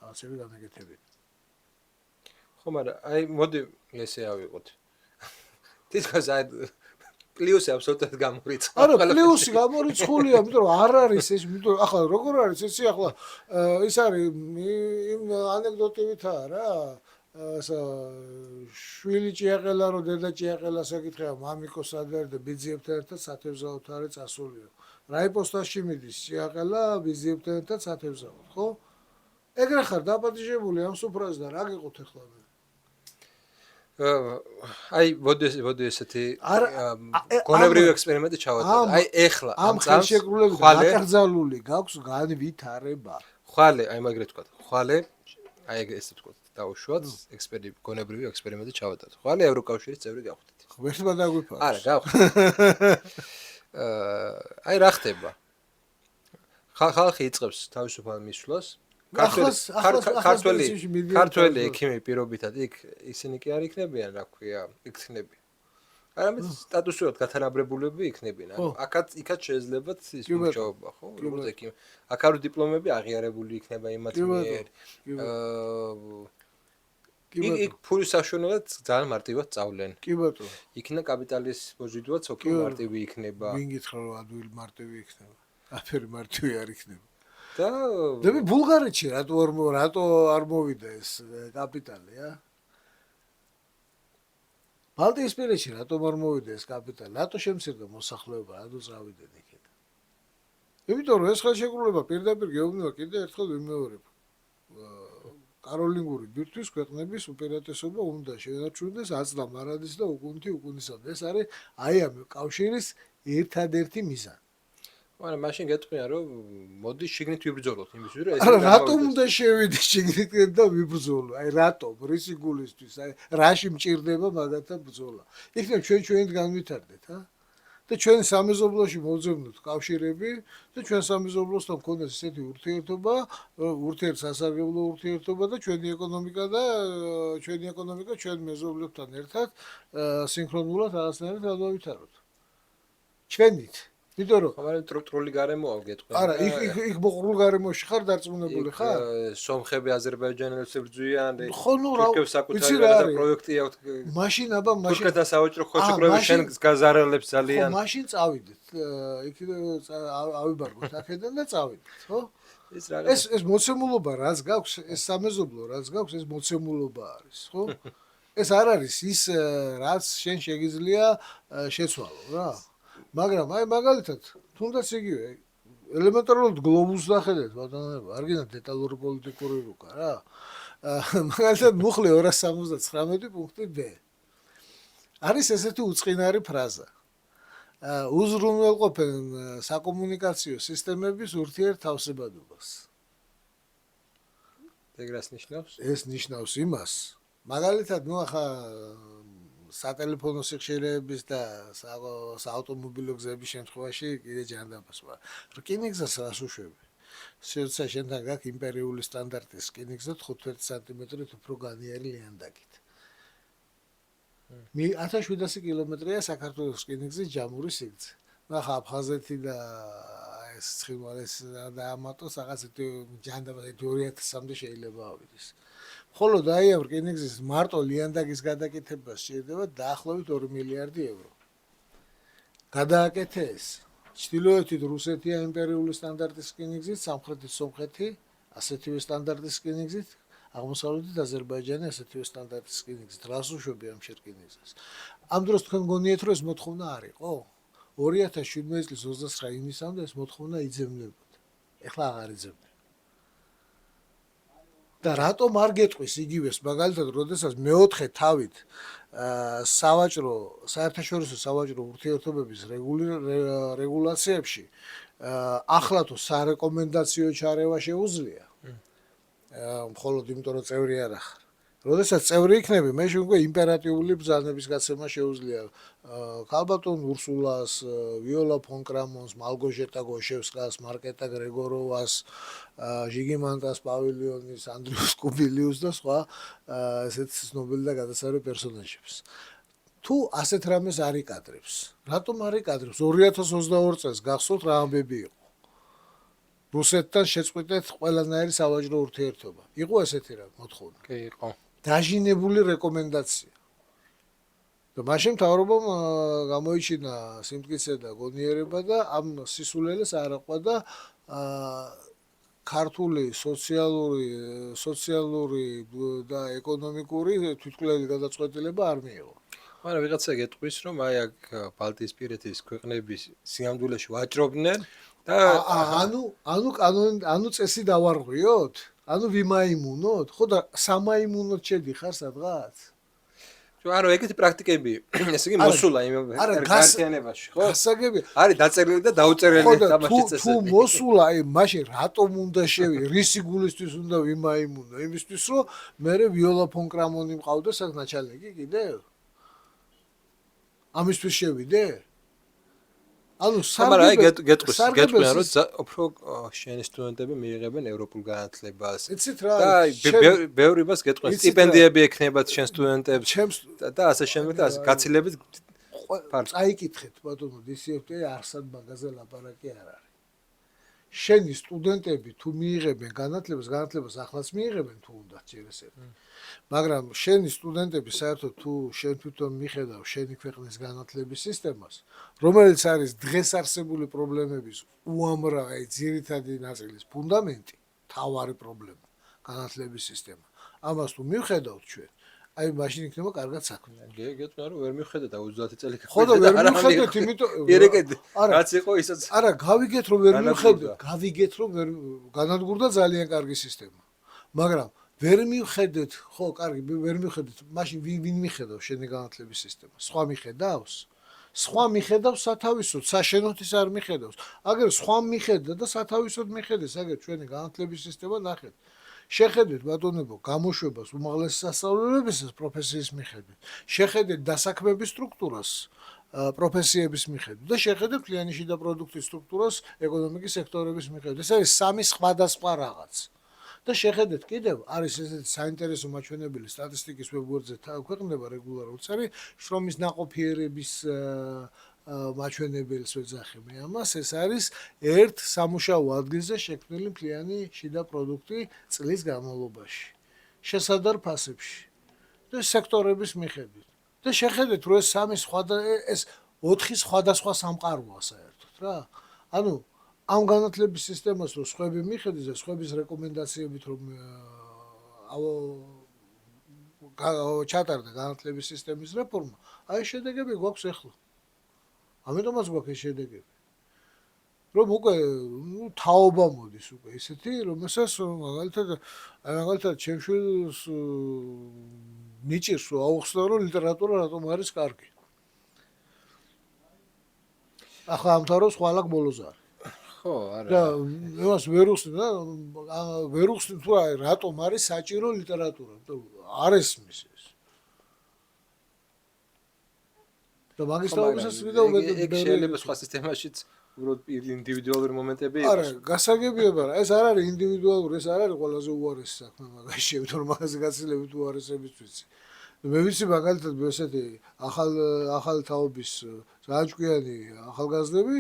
[SPEAKER 2] რაღაცები განეკეთებინა.
[SPEAKER 1] ხო, მაგრამ აი მოდი ესე ავიღოთ. თითქოს აი პლუსი აბსოლუტურად გამორიცხა.
[SPEAKER 2] არა, პლუსი გამორიცხულია, იმიტომ რომ არ არის ეს, იმიტომ ახლა როგორ არის ესე ახლა ის არის იმ ანეკდოტივითაა რა. ასა შვილი ჭიაყელა რო დედა ჭიაყელას ეკითხება მამიკო სად არის და ბიძიებთან ერთად სათევზაოდ არის წასულიო. რაიპოსტაში მიდის ჭიაყელა ბიძიებთან ერთად სათევზაოდ, ხო? ეგრე ხარ დაპატიჟებული ამ სუფრაზე და რა გიყოთ ახლა მე?
[SPEAKER 1] აი მოდი ესეთი გონებრივი ექსპერიმენტი ჩავატაროთ. აი ეხლა
[SPEAKER 2] ამ ხელშეკრულებით დაკრძალული გაქვს განვითარება.
[SPEAKER 1] ხვალე, აი მაგრე თქვა. ხვალე, აი ესე თქვა. დაუშვათ გონებრივი ექსპერიმენტი ჩავატაროთ. ხვალე ევროკავშირის წევრი გავხდით.
[SPEAKER 2] ღმერთმა დაგვიფაროს.
[SPEAKER 1] არა, გავხდით. აი რა ხდება? ხალხი იწყებს თავისუფალ მისვლას. ქართველი ექიმი პირობითად იქ ისინი კი არ იქნებიან, რა ქვია, იქნები. არამედ სტატუსურად გათანაბრებულები იქნებიან. ანუ იქაც შეიძლება ის მუშაობა, ხო? როგორც ექიმი. აქ არის დიპლომები აღიარებული იქნება იმათ მიერ. იქ ფულის საშუალებლად ძალიან მარტივად სწავლენ.
[SPEAKER 2] კი ბატონო.
[SPEAKER 1] იქნა კაპიტალის მოზიდვაც ოქრო მარტივი იქნება.
[SPEAKER 2] ვინ გითხრა რომ ადვილი მარტივი იქნება? აფერი მარტივი არ იქნება.
[SPEAKER 1] და
[SPEAKER 2] მე ბულგარეთში რატო არ მოვიდა ეს კაპიტალი, ა? ბალტიისპირეთში რატომ არ მოვიდა ეს კაპიტალი? რატო შემცირდა მოსახლეობა, რატო წავიდნენ იქით? იმიტომ რომ ეს ხელშეკრულება პირდაპირ გეუბნება კიდე ერთხელ ვიმეორებ. კაროლინგური ბირთვის ქვეყნების უპირატესობა უნდა შეენარჩუნდეს აწდა მარადის და უკუნისამდე. ეს არის აი ამ კავშირის ერთადერთი მიზანი.
[SPEAKER 1] მაგრამ მაშინ გეტყვია რომ მოდი შიგნით ვიბრძოლოთ იმისთვის რომ ეს
[SPEAKER 2] არა რატომ უნდა შევიდი შიგნით და ვიბრძოლო? აი რატომ? რისი გულისთვის? აი რაში მჭირდება მაგათა ბრძოლა? იქნებ ჩვენით განვითარდეთ, ა? და ჩვენ სამეზობლოში მოვძებნოთ კავშირები და ჩვენ სამეზობლოსთან მქონდეს ესეთი ურთიერთობა, ურთიერთსასარგებლო ურთიერთობა და ჩვენი ეკონომიკა ჩვენ მეზობლებთან ერთად სინქრონულად რაღაცნაირად გადავვითაროთ. ჩვენით იმიტომ რომ
[SPEAKER 1] მაგრამ ტრული გარემოა გეტყვი.
[SPEAKER 2] არა, იქ მოყრულ გარემოში ხარ დარწმუნებული ხარ?
[SPEAKER 1] სომხები აზერბაიჯანელებს ებრძვიან,
[SPEAKER 2] ხო, ნუ რა,
[SPEAKER 1] თურქებს საკუთარი
[SPEAKER 2] ვიცი რა
[SPEAKER 1] რაღაცა
[SPEAKER 2] არის?
[SPEAKER 1] პროექტი აქვთ.
[SPEAKER 2] მაშინ აბა მაშინ
[SPEAKER 1] თურქეთთან საავაჭრო ხელშეკრულების შენ გაზარალებს
[SPEAKER 2] ხო,
[SPEAKER 1] ძალიან.
[SPEAKER 2] მაშინ წავიდეთ. იქ ავიბარგოთ აქედან და წავიდეთ, ხო?
[SPEAKER 1] ეს რაღაც
[SPEAKER 2] ეს მოცემულობა რაც გაქვს, ეს სამეზობლო რაც გაქვს, ეს მოცემულობა არის, ხო? ეს არ არის ის რაც შენ შეგიძლია შეცვალო რა. მაგრამ აი მაგალითად, თუნდაც იგივე ელემენტარულად გლობუსს დახედეთ, ბატონო, არ გინდა დეტალური პოლიტიკური რუკა რა. მაგალითად მუხლი 279 პუნქტი B. არის ესეთი უწყინარი ფრაზა. უზრუნველყოფენ საკომუნიკაციო სისტემების ურთიერთთავსებადობას.
[SPEAKER 1] ეგრას ნიშნავს?
[SPEAKER 2] ეს ნიშნავს იმას, მაგალითად, ნუ ახლა სატელეფონო სიხშირეების და საავტომობილო გზების შემთხვევაში კიდე ჯანდაბას ვარ. რკინიგზას რას უშვები? შეიძლება შენთან გაქვს იმპერიული სტანდარტის რკინიგზა 15 სანტიმეტრით უფრო განიერი ლიანდაგით. 1700 კილომეტრია საქართველოს რკინიგზის ჯამური სიგრძე. ნახა აფხაზეთი და ეს ცხინვალის და ამატოს რაღაც ჯანდაბას 2000-მდე შეიძლება ავიდეს. ხოლო და აი ამ რკინიგზის მარტო ლიანდაგის გადაკეთებას შეიძლება დაახლოებით 2 მილიარდი ევრო. გადააკეთე ეს. ჩრდილოეთით რუსეთია იმპერიული სტანდარტის რკინიგზით, სამხრეთით სომხეთი ასეთივე სტანდარტის რკინიგზით, აღმოსავლეთით აზერბაიჯანი ასეთივე სტანდარტის რკინიგზით. რას უშვები ამ რკინიგზას? ამ დროს თქვენ გონიეთ რომ ეს მოთხოვნა არ იყო? 2017 წლის 29 ივნისამდე ეს მოთხოვნა იძებნებოდა. ეხლა აღარ იძებნება. და რატომ არ გეტყვის იგივეს მაგალითად როდესაც მეოთხე თავით საერთაშორისო სავაჭრო ურთიერთობების რეგულაციებში ახლა თუ სარეკომენდაციო ჩარევა შეუძლია მხოლოდ იმიტომ რომ წევრი არ ახარ როდესაც წევრი იქნები მე შემდგომ იმპერატიული ბრძანების გაცემა შეუძლია ქალბატონ ურსულას, ვიოლა ფონ კრამონს, მალგოჟეტა გოშევსკას, მარკეტა გრეგოროვას, ჟიგიმანტას პავილიონის, ანდრიუს კუბილიუს და სხვა ესეთ ცნობილი და გადასარევი პერსონაჟებს. თუ ასეთ რამეს არ იკადრებს, რატომ არ იკადრებს? 2022 წელს გახსოვთ რა ამბები იყო. რუსეთთან შეწყვიტეთ ყველანაირი სავაჭრო ურთიერთობა. იყო ესეთი რა მოთხოვნა?
[SPEAKER 1] კი, იყო.
[SPEAKER 2] დაჟინებული რეკომენდაცია. და მაშინ მთავრობამ გამოიჩინა სიმტკიცე და გონიერება და ამ სისულელეს არ აყვა და ქართული სოციალური და ეკონომიკური თვითმკვლელი გადაწყვეტილება არ მიიღო.
[SPEAKER 1] მაგრამ ვიღაცა გეტყვის რომ აი აქ ბალტიის პირეთის ქვეყნების სიამდვილეში ვაჭრობდნენ და
[SPEAKER 2] ანუ წესი დავარღვიოთ? ანუ ვიმაიმუნოთ? ხო და სამაიმუნოთ შედიხარ სადღაც?
[SPEAKER 1] ანუ ეგეთი პრაქტიკები, ესე იგი მოსულა იმ გაერთიანებაში, ხო?
[SPEAKER 2] გასაგები.
[SPEAKER 1] არის დაწერილი და დაუწერელი თამაშის წესები.
[SPEAKER 2] თუ მოსულა, აი მაშინ რატომ უნდა რისი გულისთვის უნდა ვიმაიმუნო? იმისთვის რომ მე ვიოლა ფონ კრამონი მყავდეს აქ ნაჩალნიკი კიდევ? ამისთვის შევიდე? ანუ
[SPEAKER 1] გეტყვიან რომ უფრო შენი სტუდენტები მიიღებენ ევროპულ განათლებას.
[SPEAKER 2] იცით რა?
[SPEAKER 1] და ბევრი მას გეტყვიან სტიპენდიები ექნებათ შენ სტუდენტებს და ასე შემდეგ და ასე გაცილებით
[SPEAKER 2] წაიკითხეთ ბატონო DCFT არსად მაგაზე ლაპარაკი არ არის. შენი სტუდენტები თუ მიიღებენ განათლებას ახლაც მიიღებენ თუ უნდა ჯერესები. მაგრამ შენი სტუდენტები საერთოდ თუ შენ თვითონ მიხედავ შენი ქვეყნის განათლების სისტემას, რომელიც არის დღეს არსებული პრობლემების უამრავი ძირითადი ნაწილის ფუნდამენტი, მთავარი პრობლემა განათლების სისტემა. ამას თუ მივხედავთ ჩვენ, აი მაშინ იქნება კარგად საქმე.
[SPEAKER 1] გეტყვიან რომ ვერ მივხედე და 30 წელი
[SPEAKER 2] ხო და ვერ მივხედეთ, იმიტომ
[SPEAKER 1] რაც იყო ისაც
[SPEAKER 2] არა, გავიგეთ რომ ვერ მივხედეთ, გავიგეთ რომ განადგურდა ძალიან კარგი სისტემა. მაგრამ ვერ მივხედეთ, ხო, კარგი, ვერ მივხედეთ, მაშინ ვინ მიხედავს შენი განათლების სისტემას? სხვა მიხედავს? სხვა მიხედავს სათავისოდ, საშენოთ ის არ მიხედავს. აგერ სხვა მიხედა და სათავისოდ მიხედეს, აგერ ჩვენი განათლების სისტემა ნახეთ. შეხედეთ ბატონებო, გამოშვებას უმაღლესი სასწავლებლებისას პროფესიის მიხედვით. შეხედეთ დასაქმების სტრუქტურას პროფესიების მიხედვით და შეხედეთ მთლიანი შიდა პროდუქტის სტრუქტურას ეკონომიკის სექტორების მიხედვით. ეს არის სამი სხვადასხვა რაღაც. და შეხედეთ კიდევ არის ესეთი საინტერესო მაჩვენებელი სტატისტიკის ვებგვერდზე ქვეყნდება რეგულარულად არის შრომის ნაყოფიერების მაჩვენებელს ვეძახი მე ამას, ეს არის ერთ სამუშაო ადგილზე შექმნილი მთლიანი შიდა პროდუქტი წლის განმავლობაში. შესადარ ფასებში და სექტორების მიხედვით. და შეხედეთ, რომ ეს 4 სხვადასხვა სამყაროა საერთოდ რა. ანუ ამ განათლების სისტემას რო სხვები მიხედვით და სხვების რეკომენდაციებით რომ ჩატარდა განათლების სისტემის რეფორმა, აი შედეგები გვაქვს ახლა. ამიტომაც გვაქვს ეს შედეგები. რომ უკვე თაობა მოდის უკვე ისეთი, რომელსაც მაგალითად ჩემშვილს ნიჭირს რომ აუხსნა რომ ლიტერატურა რატომ არის კარგი. ახლა ამთავრებს ხვალაკ ბოლოზე არის.
[SPEAKER 1] ხო, არა.
[SPEAKER 2] და იმას ვერ უხსნი და ვერ უხსნი თუ რატომ არის საჭირო ლიტერატურა, არ ესმის ეს. და მაგისტრალურისას ვიდა
[SPEAKER 1] ეგ შეიძლება სხვა სისტემაშიც უბრალოდ ინდივიდუალური მომენტები იყოს.
[SPEAKER 2] არა, გასაგებია, მაგრამ ეს არ არის ინდივიდუალური, ეს არ არის ყველაზე უარესი საქმე მაგაში, იმიტომ რომ მაგაზე გაცილებით უარესებიც ვიცი. მე ვიცი მაგალითად ესეთი ახალ თაობის რაჭკვიანი ახალგაზრდები,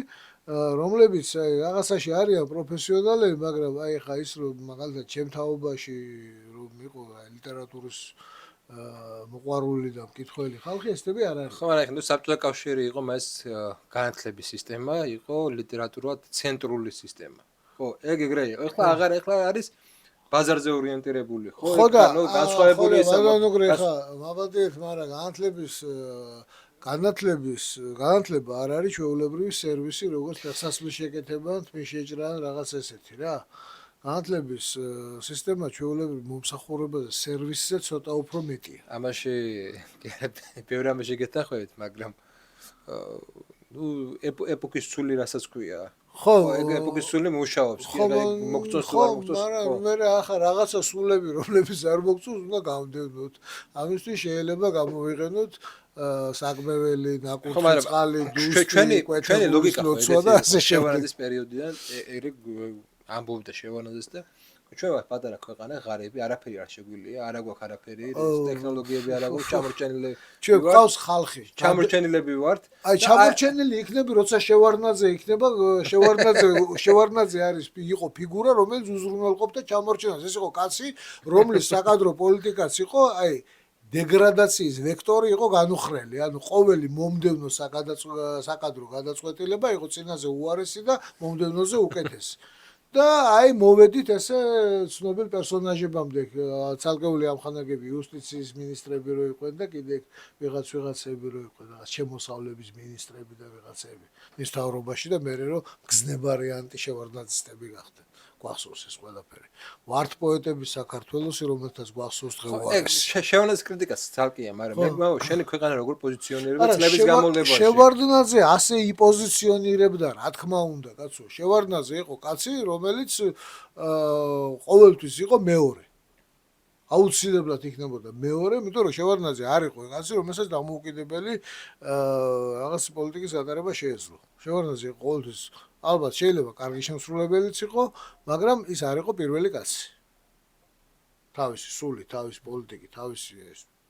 [SPEAKER 2] რომლებიც აი რაღაცაში არიან პროფესიონალები, მაგრამ აი ხა ის რომ მაგალითად ჩემ თაობაში რომ იყო ლიტერატურის მოყვარული და მკითხველი ხალხი ესები არ არის.
[SPEAKER 1] ხო, მაგრამ ნუ საბჭოთა კავშირი იყო მას განათლების სისტემა, იყო ლიტერატურულად ცენტრული სისტემა. ხო, ეგრე იყო. ეხლა არის ბაზარზე ორიენტირებული, ხო?
[SPEAKER 2] ხო და
[SPEAKER 1] განსხვავებული
[SPEAKER 2] ისა ხა მაბადეთ, მაგრამ განათლება არ არის ჩვეულებრივი სერვისი, როგორც ფეხსაცმლის შეკეთება, თმის შეჭრა რაღაც ესეთი რა. განათლების სისტემა ჩვეულებრივ მომსახურებაზე სერვისზე ცოტა უფრო მეტია.
[SPEAKER 1] ამაში ბევრი ამაში გეთახვევით, მაგრამ ნუ ეპოქის ცული რასაც ქვია.
[SPEAKER 2] ხო,
[SPEAKER 1] ეგ ეპოქის ცული მუშაობს, კი, მოგწონს თუ
[SPEAKER 2] ხო,
[SPEAKER 1] არ მოგწონს.
[SPEAKER 2] მაგრამ მე ახლა რაღაცა სულები, რომლებიც არ მოგწონს, უნდა გავდევნოთ. ამისთვის შეიძლება გამოვიყენოთ საგმეველი, ნაკურთხი წყალი, დუშტი,
[SPEAKER 1] ჩვენი ლოგიკა ხო
[SPEAKER 2] და ასე შემდეგ.
[SPEAKER 1] შევარდნის პერიოდიდან ეგრე ამბობდა შევარდნაძეს და ჩვენ ვართ პატარა ქვეყანა, ღარიბი, არაფერი არ შეგვიძლია, არა გვაქვს არაფერი, ტექნოლოგიები არა გვაქვს, ჩამორჩენილი.
[SPEAKER 2] ჩვენ გვყავს ხალხი.
[SPEAKER 1] ჩამორჩენილები ვართ.
[SPEAKER 2] აი ჩამორჩენილი იქნები, როცა შევარდნაძე იქნება, შევარდნაძე იყო ფიგურა, რომელიც უზრუნველყოფდა ჩამორჩენას. ეს იყო კაცი, რომლის საკადრო პოლიტიკაც იყო, აი დეგრადაციის ვექტორი იყო განუხრელი, ანუ ყოველი მომდევნო საკადრო გადაწყვეტილება იყო წინაზე უარესი და მომდევნოზე უკეთესი. და აი მოვედით ესე ცნობილ პერსონაჟებამდე, ცალკეული ამხანაგები იუსტიციის მინისტრები რო იყვნენ და კიდე ვიღაცები რო იყვნენ, რაღაც შემოსავლების მინისტრები და ვიღაცები მის თავრობაში და მე რო გზნებარიანტი შევარდნაძისტები გახდნენ. გვახსოვს ეს ყველაფერი. ვართ პოეტები საქართველოსი, რომელთაც გვახსოვს დღევარს.
[SPEAKER 1] ეგ შევარდნაძის κρიტიკაც ცალკეა, მაგრამ მე გვაო შენი ქვეყანა როგორ პოზიციონირება წლების განმავლობაში.
[SPEAKER 2] შევარდნაძე ასე იპოზიციონირებდა, რა თქმა უნდა, კაცო. შევარდნაძე იყო კაცი, რომელიც ყოველთვის იყო მეორე. აუცილებლად იქნებოდა მეორე, იმიტომ რომ შევარდნაძე არ იყო კაცი, რომელსაც დამოუკიდებელი რაღაც პოლიტიკის გატარება შეეძლო. შევარდნაძე იყო ყოველთვის ალბათ შეიძლება კარგი შემსრულებელიც იყო, მაგრამ ის არ იყო პირველი კაცი. თავისი სული, თავისი პოლიტიკი, თავისი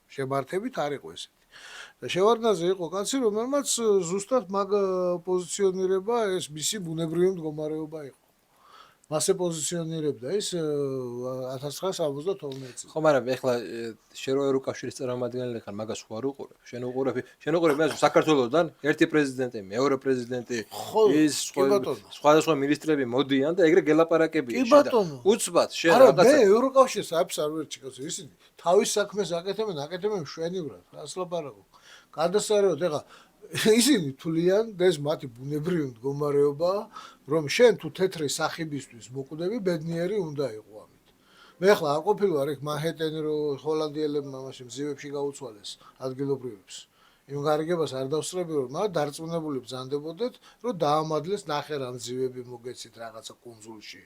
[SPEAKER 2] შემართებით არ იყო ესეთი. და შევარდნაძე იყო კაცი, რომელმაც ზუსტად მაგ პოზიციონირება ეს მისი ბუნებრივი მდგომარეობა იყო. მასე პოზიციონირებდა ის 1972 წელს.
[SPEAKER 1] ხო, მაგრამ ეხლა შენ რო ევროკავშირის წარმომადგენელი ხარ, მაგას უარ უყურებ. შენ უყურებ მე საქართველოსდან ერთი პრეზიდენტი, მეორე პრეზიდენტი, ის სხვადასხვა მინისტრები მოდიან და ეგრე გელაპარაკებიან.
[SPEAKER 2] კი ბატონო.
[SPEAKER 1] უცბად შენ
[SPEAKER 2] რაღაცა. არა, მე ევროკავშირს აფს არ ვერჩი კაცო, ისინი თავის საქმეს აკეთებენ მშვენივრად. რას ლაპარაკობ? გადასარევად ეხლა ისინი თვლიან და ეს მათი ბუნებრივი მდგომარეობა, რომ შენ თუ თეთრი სახიბისთვის მოკვდები, ბედნიერი უნდა იყო ამით. მე ახლა არ ყოფილვარ იქ მანჰეტენი რო ჰოლანდიელებმა მაშინ მზივებში გაუცვალეს ადგილობრივებს. იმ გარიგებას არ დავსწრები რომ, მაგრამ დარწმუნებული ბრძანდებოდეთ, რომ დაამადლეს ნახე რა მძივები მოგეცით რაღაცა კუნძულში.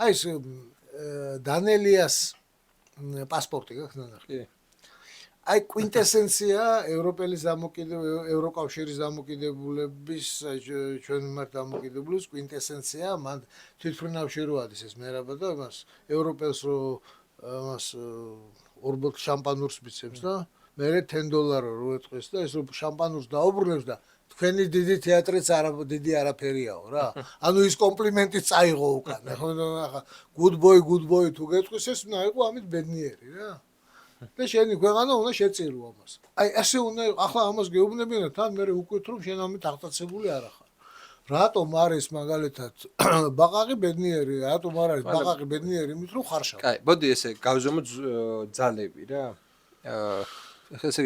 [SPEAKER 2] აი ეს დანელიას პასპორტი გაქვს ნახე.
[SPEAKER 1] კი.
[SPEAKER 2] აი კვინტესენცია ევროკავშირის დამოკიდებულების ჩვენ მიმართ დამოკიდებულების კვინტესენცია მან თვითმფრინავში რო არის ეს მერაბა და მას ევროპელს რო მას ორბოთლ შამპანურს მიცემს და მერე $10 რო ეთყეს და ეს რო შამპანურს დაუბრუნებს და თქვენი დიდი თეატრიც დიდი არაფერიაო რა. ანუ ის კომპლიმენტი წაიღო უკან. ახლა good boy თუ გეტყვის ეს უნდა იყო ამით ბედნიერი რა. და შენი ქვეყანა უნდა შეწირო ამას. აი ასე უნდა ახლა ამას გეუბნებიან თან მე უკვეთ რომ შენ ამით აღტაცებული არ ახარ. რატომ არის მაგალითად ბაყაყი ბედნიერი? რატომ არ არის ბაყაყი ბედნიერი? იმით რომ ხარშავ.
[SPEAKER 1] კაი, მოდი ესე გავზომო ძალები რა. ახლა ესე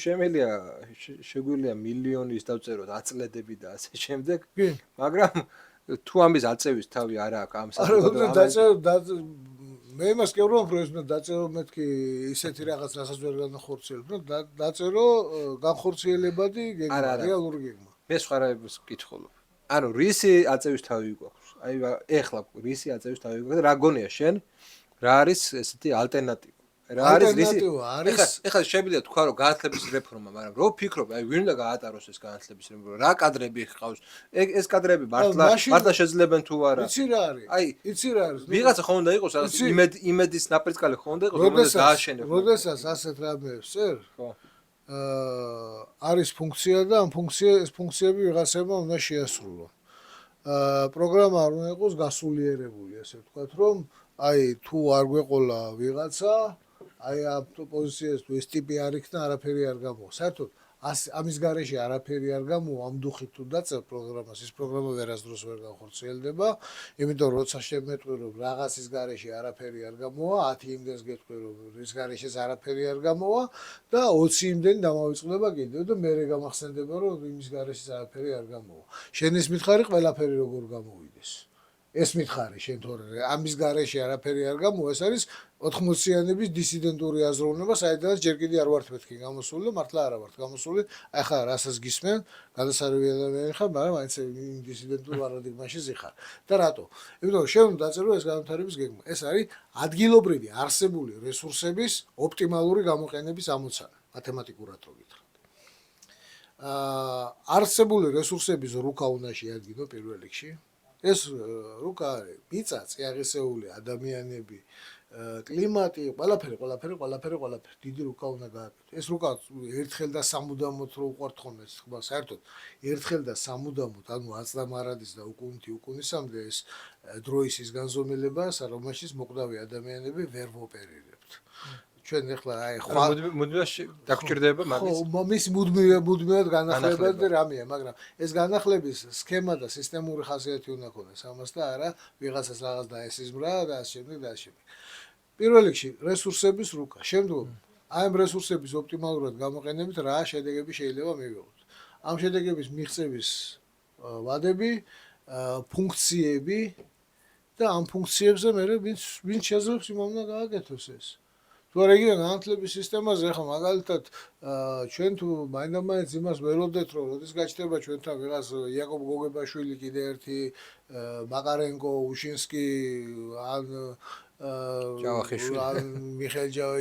[SPEAKER 1] შემიძლია შეგვიძლია მილიონის დავწეროთ აწლედები და ასე შემდეგ.
[SPEAKER 2] კი.
[SPEAKER 1] მაგრამ თუ ამის აწევის თავი არ აქვს ამ
[SPEAKER 2] საერთოდ მე იმას გეუბნებ რომ ეს დაწერო მეთქი ისეთი რაღაც რასაც ვერ განახორციელებ რომ დაწერო განხორციელებადი გეგმა რეალური გეგმა.
[SPEAKER 1] მე სხვა რაებს ვკითხულობ. ანუ რისი აწევის თავი გვაქვს? აი ეხლა რისი აწევის თავი გვაქვს და რა გონია შენ? რა არის ესეთი ალტერნატივა? რა არის რისი? ეხლა შეიძლება თქვა რომ განათლების რეფორმა, მაგრამ რო ფიქრობ, აი ვინ უნდა გაატაროს ეს განათლების რეფორმა? რა კადრები ხავს? ეს კადრები მართლა შეძლებენ თუ არა?
[SPEAKER 2] იცი რა არის? იცი რა არის?
[SPEAKER 1] ვიღაცა ხომ უნდა იყოს რაღაც იმედის ნაპრისკალი ხომ უნდა იყოს, რომელსაც დააშენებ.
[SPEAKER 2] როდესაც ასეთ რამეებს წერ? ხო. არის ფუნქცია და ამ ეს ფუნქციები ვიღაცებმა უნდა შეასრულონ. პროგრამა არ უნდა იყოს გასულიერებული, ასე ვთქვათ, რომ აი თუ არ გვეყოლა ვიღაცა, აი ამ პოზიციას თუ ეს ტიპი არ იქნა, არაფერი არ გამოვა. საერთოდ ამის გარეშე არაფერი არ გამოვა, ამ დუხით თუ დაწევ პროგრამას, ეს პროგრამა ვერასდროს ვერ განხორციელდება, იმიტომ რომ როცა შემეტყვი რომ რაღაცის გარეშე არაფერი არ გამოვა, 10 იმდენს გეტყვი რომ ის გარეშეც არაფერი არ გამოვა და 20 იმდენი დამავიწყდება კიდევ და მე გამახსენდება რომ იმის გარეშეც არაფერი არ გამოვა. შენ ის მითხარი ყველაფერი როგორ გამოვიდეს. ეს მითხარი შენ თორე ამის გარეშე არაფერი არ გამოვა, ეს არის 80-იანების დისიდენტური აზროვნება, საიდანაც ჯერ კიდე არ ვართ მეთქი გამოსული და მართლა არა ვართ გამოსული. აი ხა რასაც გისმენ, გადასარევი ადამიანი ხარ, მაგრამ მაინც იმ დისიდენტურ პარადიგმაში ზიხარ. და რატო? იმიტომ რომ შენ უნდა დაწერო ეს განვითარების გეგმა. ეს არის ადგილობრივი არსებული რესურსების ოპტიმალური გამოყენების ამოცანა, მათემატიკურად რო გითხრათ. არსებული რესურსების რუკა უნდა შეადგინო პირველ რიგში. ეს რუკა არის მიწა, წიაღისეული ადამიანები, კლიმატი, ყველაფერი, დიდი რუკა უნდა გააკეთო. ეს რუკა ერთხელ და სამუდამოდ რო უყვართ ხოლმე ეს ხმა, საერთოდ ერთხელ და სამუდამოდ, ანუ აწდამარადის და უკუნისამდე ეს დროის ის განზომილება, რომელშიც მოკვდავი ადამიანები ვერ ვოპერირებთ. ჩვენ ახლა აი ხვა
[SPEAKER 1] მუდმივად დაგჭირდება მაგის.
[SPEAKER 2] ხო, მის მუდმივად განახლება და რამეა, მაგრამ ეს განახლების სქემა და სისტემური ხასიათი უნდა ქონდეს ამას და არა ვიღაცას რაღაც დაესიზმრა და ასე შემდეგ და ასე შემდეგ. პირველ რიგში რესურსების რუკა. შემდგომ აი ამ რესურსების ოპტიმალურად გამოყენებით რა შედეგები შეიძლება მივიღოთ. ამ შედეგების მიღწევის ვადები, ფუნქციები და ამ ფუნქციებზე მე ვინც შეძლებს იმ უნდა გააკეთოს ეს. თუ არ იგივე განათლების სისტემაზე ახლა მაგალითად ჩვენ თუ მაინდა-მაინც იმას ველოდეთ რომ როდის გაჩნდება ჩვენთან ვიღაც იაკობ გოგებაშვილი, კიდე ერთი მაკარენკო, უშინსკი ან
[SPEAKER 1] ჯავახიშვილი,
[SPEAKER 2] ან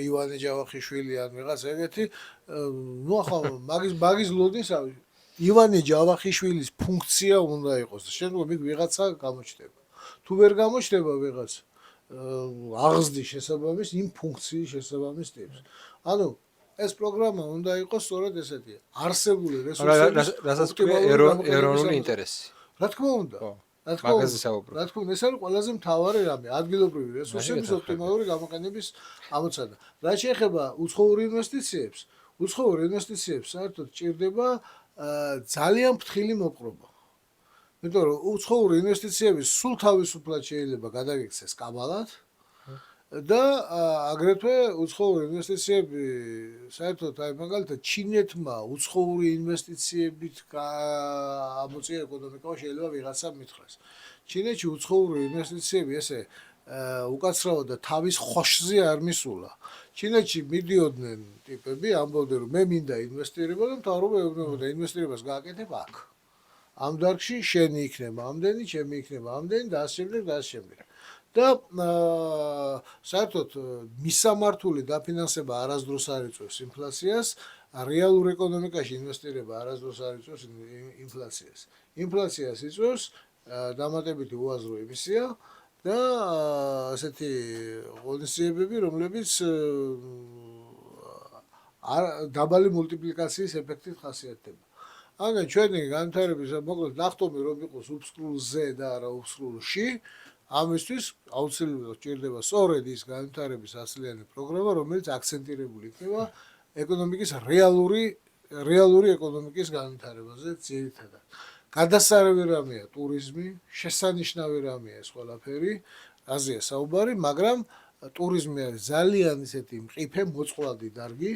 [SPEAKER 2] ივანე ჯავახიშვილი ან ვიღაც ეგეთი, ნუ ახლა მაგის ლოდის ივანე ჯავახიშვილის ფუნქცია უნდა იყოს. შემდგომ იქ ვიღაცა გამოჩნდება. თუ ვერ გამოჩნდება ვიღაცა აღზრდის შესაბამის იმ ფუნქციის შესაბამის ტიპს. ანუ ეს პროგრამა უნდა იყოს სწორედ ესეთი. არსებული რესურსების
[SPEAKER 1] რასაც ქვია ეროვნული ინტერესი.
[SPEAKER 2] რა თქმა უნდა.
[SPEAKER 1] მაგაზე საუბრობ.
[SPEAKER 2] რა თქმა უნდა, ეს არის ყველაზე მთავარი რამე, ადგილობრივი რესურსების ოპტიმალური გამოყენების ამოცანა. რაც შეეხება უცხოურ ინვესტიციებს, საერთოდ ჭირდება ძალიან ფრთხილი მოპყრობა. იმიტომ რომ უცხოური ინვესტიციები სულ თავისუფლად შეიძლება გადაგიქცეს კაბალად და აგრეთვე უცხოური ინვესტიციები საერთოდ აი მაგალითად ჩინეთმა უცხოური ინვესტიციებით ამოწია ეკონომიკა შეიძლება ვიღაცა მითხრას. ჩინეთში უცხოური ინვესტიციები ესე უკაცრავად და თავის ხოშზე არ მისულა. ჩინეთში მიდიოდნენ ტიპები, ამბობდნენ რომ მე მინდა ინვესტირება და მთავრობა ეუბნებოდა ინვესტირებას გააკეთებ აქ. ამ დარგში შენი იქნება ამდენი, ჩემი იქნება ამდენი და ასე შემდეგ. და საერთოდ მისამართული დაფინანსება არასდროს არ იწვევს ინფლაციას, რეალურ ეკონომიკაში ინვესტირება არასდროს არ იწვევს ინფლაციას. ინფლაციას იწვევს დამატებითი უაზრო ემისია და ასეთი ღონისძიებები, რომლებიც დაბალი მულტიპლიკაციის ეფექტით ხასიათდება. ანუ ჩვენი განვითარების მოკლედ ნახტომი რომ იყოს უფსკრულზე და არა უფსკრულში, ამისთვის აუცილებლად ჭირდება სწორედ ის განვითარების ასლიანი პროგრამა, რომელიც აქცენტირებული იქნება ეკონომიკის რეალური ეკონომიკის განვითარებაზე ძირითადად. გადასარევი რამეა ტურიზმი, შესანიშნავი რამეა ეს ყველაფერი, აზია საუბარი, მაგრამ ტურიზმი არის ძალიან ისეთი მყიფე მოწყვლადი დარგი,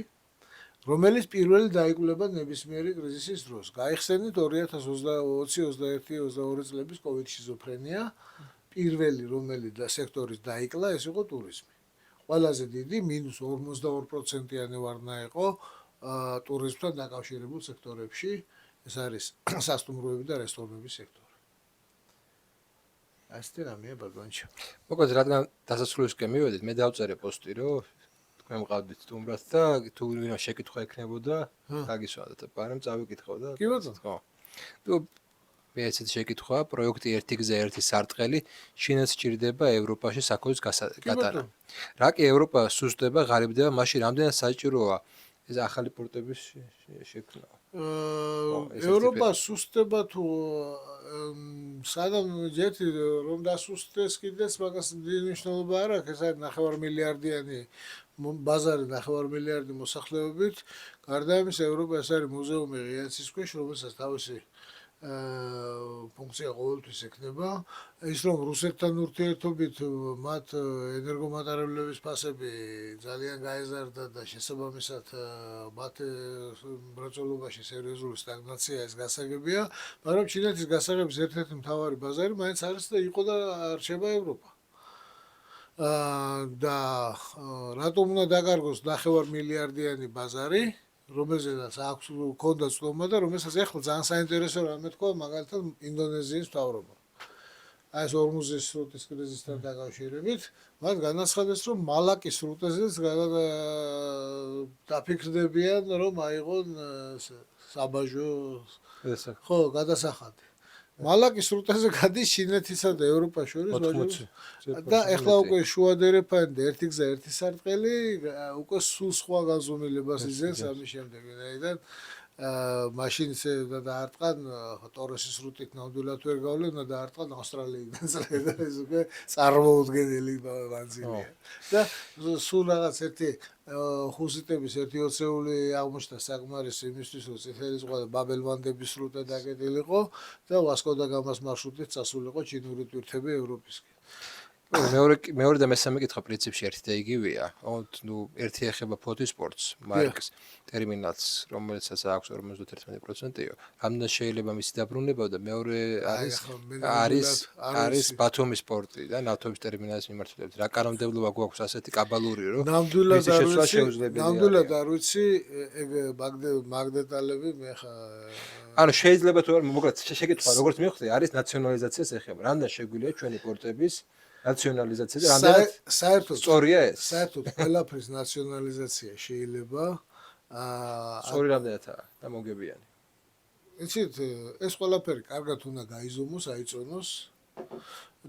[SPEAKER 2] რომელიც პირველი დაიკვლება ნებისმიერი კრიზისის დროს. გაიხსენით 2020-21-22 წლების COVID შიზოფრენია, პირველი რომელი სექტორის დაიკლა, ეს იყო ტურიზმი. ყველაზე დიდი -52%-იანი ვარნა იყო ტურიზმთან დაკავშირებულ სექტორებში, ეს არის სასტუმროები და რესტორნების სექტორი. ასეთი რამეა ბატონჩო.
[SPEAKER 1] მოკლედ რადგან დასასრულისკენ მივედით, მე დავწერე პოსტი, რომ თქვენ მყავდით სტუმრად და თუ ვინმე შეკითხვა ექნებოდა, გაგისვათ, მაგრამ წავიკითხო და
[SPEAKER 2] კი ბატონო.
[SPEAKER 1] ხო. თუ მე ესეთი შეკითხვა, პროექტი ერთი გზა ერთი სარტყელი, შინაც ჭირდება ევროპაში საქონლის გატანა. რა კი ევროპა სუსტდება, ღარიბდება, მაშინ რამდენად საჭიროა ეს ახალი პორტების შექმნა?
[SPEAKER 2] ევროპა სუსტდება თუ სანამ ჯეთი რომ დასუსტდეს კიდეც მაგას დიდი მნიშვნელობა არ აქვს, ეს არის 9 მილიარდიანი ბაზარი 9 მილიარდი მოსახლეობით. გარდა ამისა, ევროპა ეს არის მუზეუმი ღიაცის ქვეშ, რომელსაც თავისი ფუნქცია ყოველთვის ექნება. ის რომ რუსეთთან ურთიერთობით მათ ენერგომატარებლების ფასები ძალიან გაეზარდა და შესაბამისად მათ მრეწველობაში სერიოზული სტაგნაცია ეს გასაგებია, მაგრამ ჩინეთის გასაღების ერთ-ერთი მთავარი ბაზარი მაინც არის და იყო და რჩება ევროპა. და რატომ უნდა დაკარგოს 9 მილიარდიანი ბაზარი, რომელზედაც აქვს ქონდა წვდომა და რომელსაც ახლა ძალიან საინტერესო რამე თქვა, მაგალითად ინდონეზიის მთავრობა. აი ეს ორმუზის სრუტის კრიზისთან დაკავშირებით, მათ განაცხადეს, რომ მალაკის სრუტეზეც დაფიქრდებიან, რომ აიღონ საბაჟო ხო, გადასახადი. მალაკის სრუტეზე გადის ჩინეთისა და ევროპას შორის და ახლა უკვე შუადერეფანი და ერთი გზა ერთი სარტყელი უკვე სულ სხვა განზომილებას იძენს ამის შემდეგ. რაიდან მაშინ დაარტყან ტორესის სრუტით ნამდვილად ვერ გავლენ და დაარტყან ავსტრალიიდან წრედა ეს უკვე წარმოუდგენელი მანძილია. და სულ რაღაც ერთი ხუსიტების ერთი ოცეული აღმოჩნდა საკმარისი იმისთვის, რომ წითელი ზღვა და ბაბელმანდების სრუტე დაკეტილიყო და ვასკო და გამას მარშრუტით წასულიყო ჩინური ტვირთები ევროპისკენ.
[SPEAKER 1] მეორე და მესამე კითხვა პრინციპში ერთი და იგივეა. ნუ ერთი ეხება ფოტოსპორტს, მარკს, ტერმინალს, რომელსაც აქვს 51%-ო. რამდენად შეიძლება მისი დაბრუნება და მეორე არის ბათუმის პორტი და ნავთობის ტერმინალის მიმართულებით. რა კანონმდებლობა გვაქვს ასეთი კაბალური, რომ
[SPEAKER 2] ნამდვილად არ ვიცი, ეგ მაგ დეტალები მე ხა
[SPEAKER 1] ანუ შეიძლება თუ არ მოკლედ შეკითხვა როგორც მივხვდი, არის ნაციონალიზაციას ეხება. რამდენად შეგვიძლია ჩვენი პორტების ნაციონალიზაცია და რამდენად
[SPEAKER 2] საერთოდ
[SPEAKER 1] სწორია ეს?
[SPEAKER 2] საერთოდ ყველაფრის ნაციონალიზაცია შეიძლება
[SPEAKER 1] სწორი რამდენადაა და მოგებიანი.
[SPEAKER 2] იცით, ეს ყველაფერი კარგად უნდა გაიზომოს, აიწონოს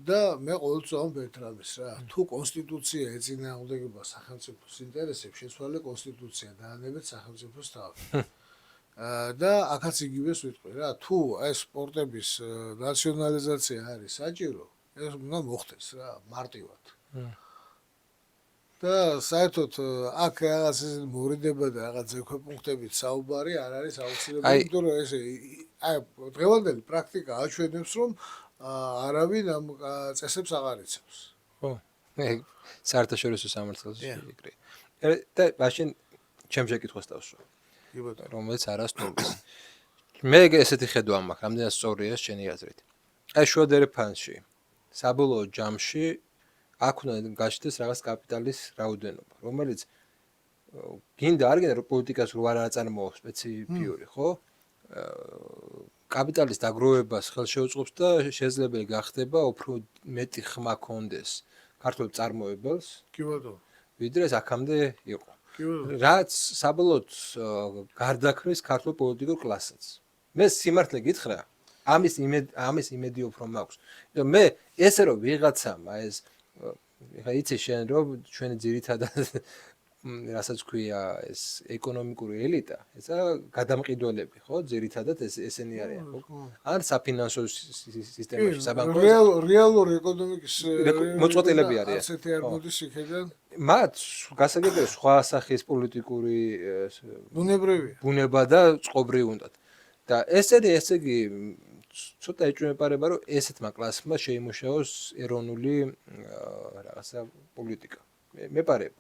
[SPEAKER 2] და მე ყოველთვის ვამბობ რამეს რა. თუ კონსტიტუცია ეწინააღმდეგება სახელმწიფოს ინტერესებს, შეცვალე კონსტიტუცია დაანებეთ სახელმწიფოს თავი. და აქაც იგივეს ვიტყვი რა, თუ ეს სპორტების ნაციონალიზაცია არის საჭირო, ეს უნდა მოხდეს რა, მარტივად. და საერთოდ აქ რაღაც მორიდება და რაღაც ზექვეპუნქტებით საუბარი არ არის აუცილებელი, იმიტომ რომ ეს აი დღევანდელი პრაქტიკა აჩვენებს, რომ არავინ ამ წესებს აღარ იცავს.
[SPEAKER 1] ხო. საერთაშორისო სამართალს იკრია. და მაშინ ჩემ შეკითხვას დავსვა. რომელიც არასტუმრის. მე ესეთი ხედვა მაქვს, რამდენად სწორია შენი აზრით. აი შუადერეფანში, საბოლოო ჯამში აქ უნდა გაჩნდეს რაღაც კაპიტალის რაოდენობა, რომელიც გინდა არ გინდა რომ პოლიტიკას რო არ აწარმოებს სპეციფიური, ხო? კაპიტალის დაგროვებას ხელშეუწყობს და შესაძლებელი გახდება უფრო მეტი ხმა კონდეს ქართულ წარმოებელს.
[SPEAKER 2] კი ბატონო.
[SPEAKER 1] ვიდრე ეს აქამდე იყო. რაც საბოლოოდ გარდაქმნის ქართულ პოლიტიკურ კლასსაც. მე სიმართლე გითხრა, ამის იმედი უფრო მაქვს. იმიტომ მე ესე რომ ვიღაცამ ეს ეხა იცი შენ რომ ჩვენი ძირითადად რასაც ქვია ეს ეკონომიკური ელიტა, ესა გადამყიდველები, ხო? ძირითადად ესენი არიან, ხო? ან საფინანსო სისტემაში, საბანკო
[SPEAKER 2] რეალური ეკონომიკის
[SPEAKER 1] მოწყვეტილები არიან.
[SPEAKER 2] ასეთი არ მოდის იქიდან.
[SPEAKER 1] მათ გასაგებია სხვა სახის პოლიტიკური
[SPEAKER 2] ბუნებრივია.
[SPEAKER 1] და წყობრივი უნდათ. და ესე იგი ცოტა ეჭვმეპარება, რომ ესეთმა კლასმა შეიმუშაოს ეროვნული რაღაცა პოლიტიკა. მეპარება.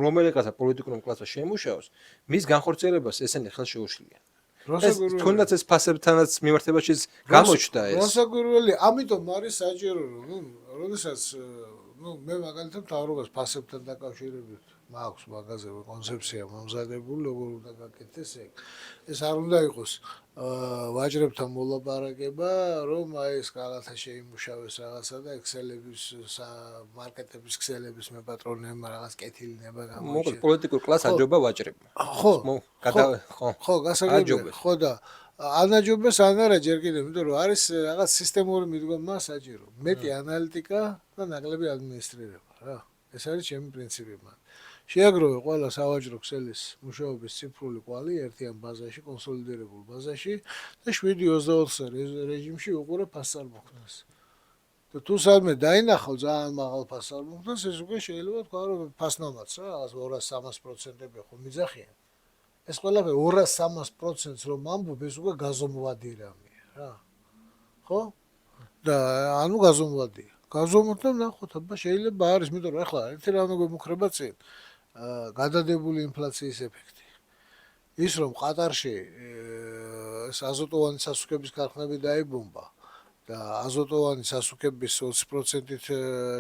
[SPEAKER 1] რომელიღაცა პოლიტიკურ კლასმა შეიმუშაოს, მის განხორციელებას ესენი ხელს შეუშლიან. თუნდაც ეს ფასებთანაც მიმართებაში გამოჩნდა ეს.
[SPEAKER 2] რასაკვირველი, ამიტომ არის საჭირო, რომ როდესაც მე მაგალითად მთავრობას ფასებთან დაკავშირებით მაქვს მაგაზე კონცეფცია მომზადებული, როგორ უნდა გაკეთდეს ეგ. ეს არ უნდა იყოს ვაჭრებთან მოლაპარაკება, რომ ეს რაღაცა შეიმუშავეს რაღაცა და ექსელების მარკეტების ქსელების მეპატრონებმა რაღაც კეთილი ნება გამოიჩინოს.
[SPEAKER 1] მოკლედ პოლიტიკურ კლასს აჯობა ვაჭრებმა.
[SPEAKER 2] ხო, გასაგებია. ხო და ანაჯობეს ან არა ჯერ კიდევ, იმიტომ რომ არის რაღაც სისტემური მიდგომა საჭირო. მეტი ანალიტიკა და ნაკლები ადმინისტრირება, რა. ეს არის ჩემი პრინციპი მან. შეაგროვე ყველა სავაჭრო ქსელის მუშაობის ციფრული კვალი ერთიან ბაზაში, კონსოლიდირებულ ბაზაში და 7-24 რეჟიმში უყურე ფასწარმოქმედს. და თუ სადმე დაინახავ ძალიან მაღალ ფასწარმოქმედს, ეს უკვე შეიძლება თქვა რომ ფასნამაც რა, რაღაც 200-300%-ები ხო მიძახიან. ეს ყველაფერი 200-300%-ს რომ ამბობ, ეს უკვე გაზომვადი რამეა, რა. ხო? და ანუ გაზომვადია. გაზომვადი ნახოთ, აბა შეიძლება არის, იმიტომ რომ ახლა ერთი რამე გვემუქრება წინ. გადადებული ინფლაციის ეფექტი. ის რომ ყატარში ეს აზოტოვანი სასუქების ქარხნები დაიბომბა და აზოტოვანი სასუქების 20%-ით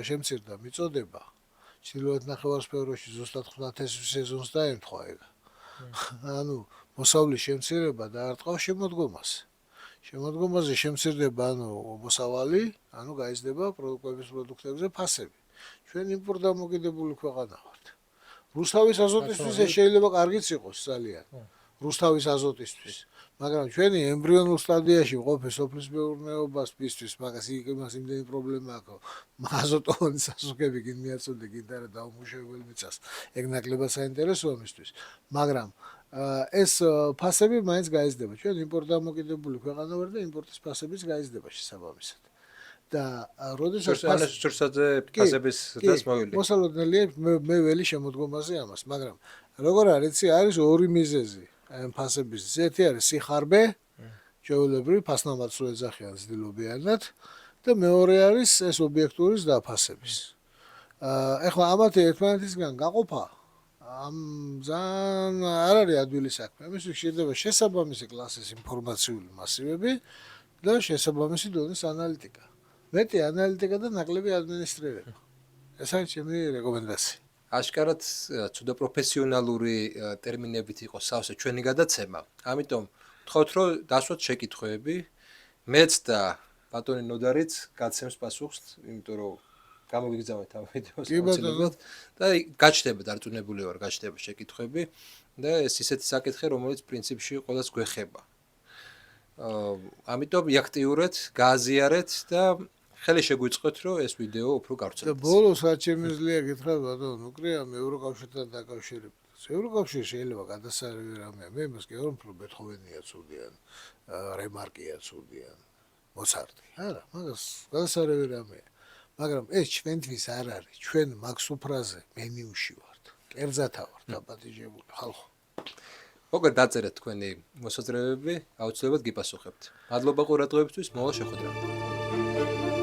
[SPEAKER 2] შემცირდა მიწოდება. ჩრდილოეთ ნახევარსფეროში ზუსტად ღვთისმსახურის სეზონს დაემთხვა ეგ. ანუ მოსავლის შემცირება დაარტყავს შემოდგომას. შემოდგომაზე შემცირდება ანუ მოსავალი, ანუ გაიზრდება პროდუქტებზე ფასები. ჩვენ იმპორტდამოკიდებული ქვეყანა ვართ. რუსთავის აზოტისთვის შეიძლება კარგიც იყოს ძალიან. რუსთავის აზოტისთვის. მაგრამ ჩვენი ემბრიონულ სტადიაში ვყოფე სოფლის მეურნეობას პისთვის, მაგას იმას იმდენი პრობლემა აქვს. აზოტოვანი სასუქები გინ მიაწოდე გინ და დაუმუშავებელი მიწას. ეგ ნაკლებად საინტერესოა მისთვის. მაგრამ ეს ფასები მაინც გაიზრდება. ჩვენ იმპორტდამოკიდებული ქვეყანა ვართ და იმპორტის ფასებიც გაიზრდება შესაბამისად. და როდესაც
[SPEAKER 1] სურსაძე ფასების დას მოვილი.
[SPEAKER 2] მოსალოდნელია მე ველი შემოდგომაზე ამას, მაგრამ როგორ არის, არის ორი მიზეზი ამ ფასების. ერთი არის სიხარბე, ჩვეულებრივი ფასნამაც რო ეძახიან ძდილობიანად და მეორე არის ეს ობიექტურის დაფასების. ეხლა ამათი ერთმანეთისგან გაყოფა ამ ძალიან არ არის ადვილი საქმე. ამისთვის შეიძლება შესაბამისი კლასის ინფორმაციული მასივები და შესაბამისი დონის ანალიტიკა. მეტი ანალიტიკა და ნაკლები ადმინისტრირება. ეს არის ჩემი რეკომენდაცია.
[SPEAKER 1] აშკარად ცუდა პროფესიონალური ტერმინებით იყო სავსე ჩვენი გადაცემა. ამიტომ ვთხოვთ რომ დასვათ შეკითხვები. მეც და ბატონი ნოდარიც გაცემს პასუხს, იმიტომ რომ გამოგიგზავნეთ ამ ვიდეოს აუცილებლად და გაჩნდება დარწმუნებული ვარ, გაჩნდება შეკითხვები და ეს ისეთი საკითხი, რომელიც პრინციპში ყველას გვეხება. ამიტომ იაქტიურეთ, გააზიარეთ და ხელი შეგვიწყოთ, რომ ეს ვიდეო უფრო გავრცელდეს.
[SPEAKER 2] და ბოლოს რაც შემიძლია გითხრათ ბატონო, უკრეამ ევროკავშირთან დაკავშირებით. ევროკავშირი შეიძლება გადასარევი რამეა. მე იმას კი არ ვამბობ, რომ ბეთჰოვენია ცუდიან, რემარკია ცუდიან, მოცარტი. არა, მაგას გადასარევი რამეა. მაგრამ ეს ჩვენთვის არ არის. ჩვენ მაგ სუფრაზე მენიუში ვართ. კერძათა ვართ დაპატიჟებული ხალხო.
[SPEAKER 1] მოკლედ დაწერეთ თქვენი მოსაზრებები, აუცილებლად გიპასუხებთ. მადლობა ყურადღებისთვის, მოვალ შეხვედრამდე.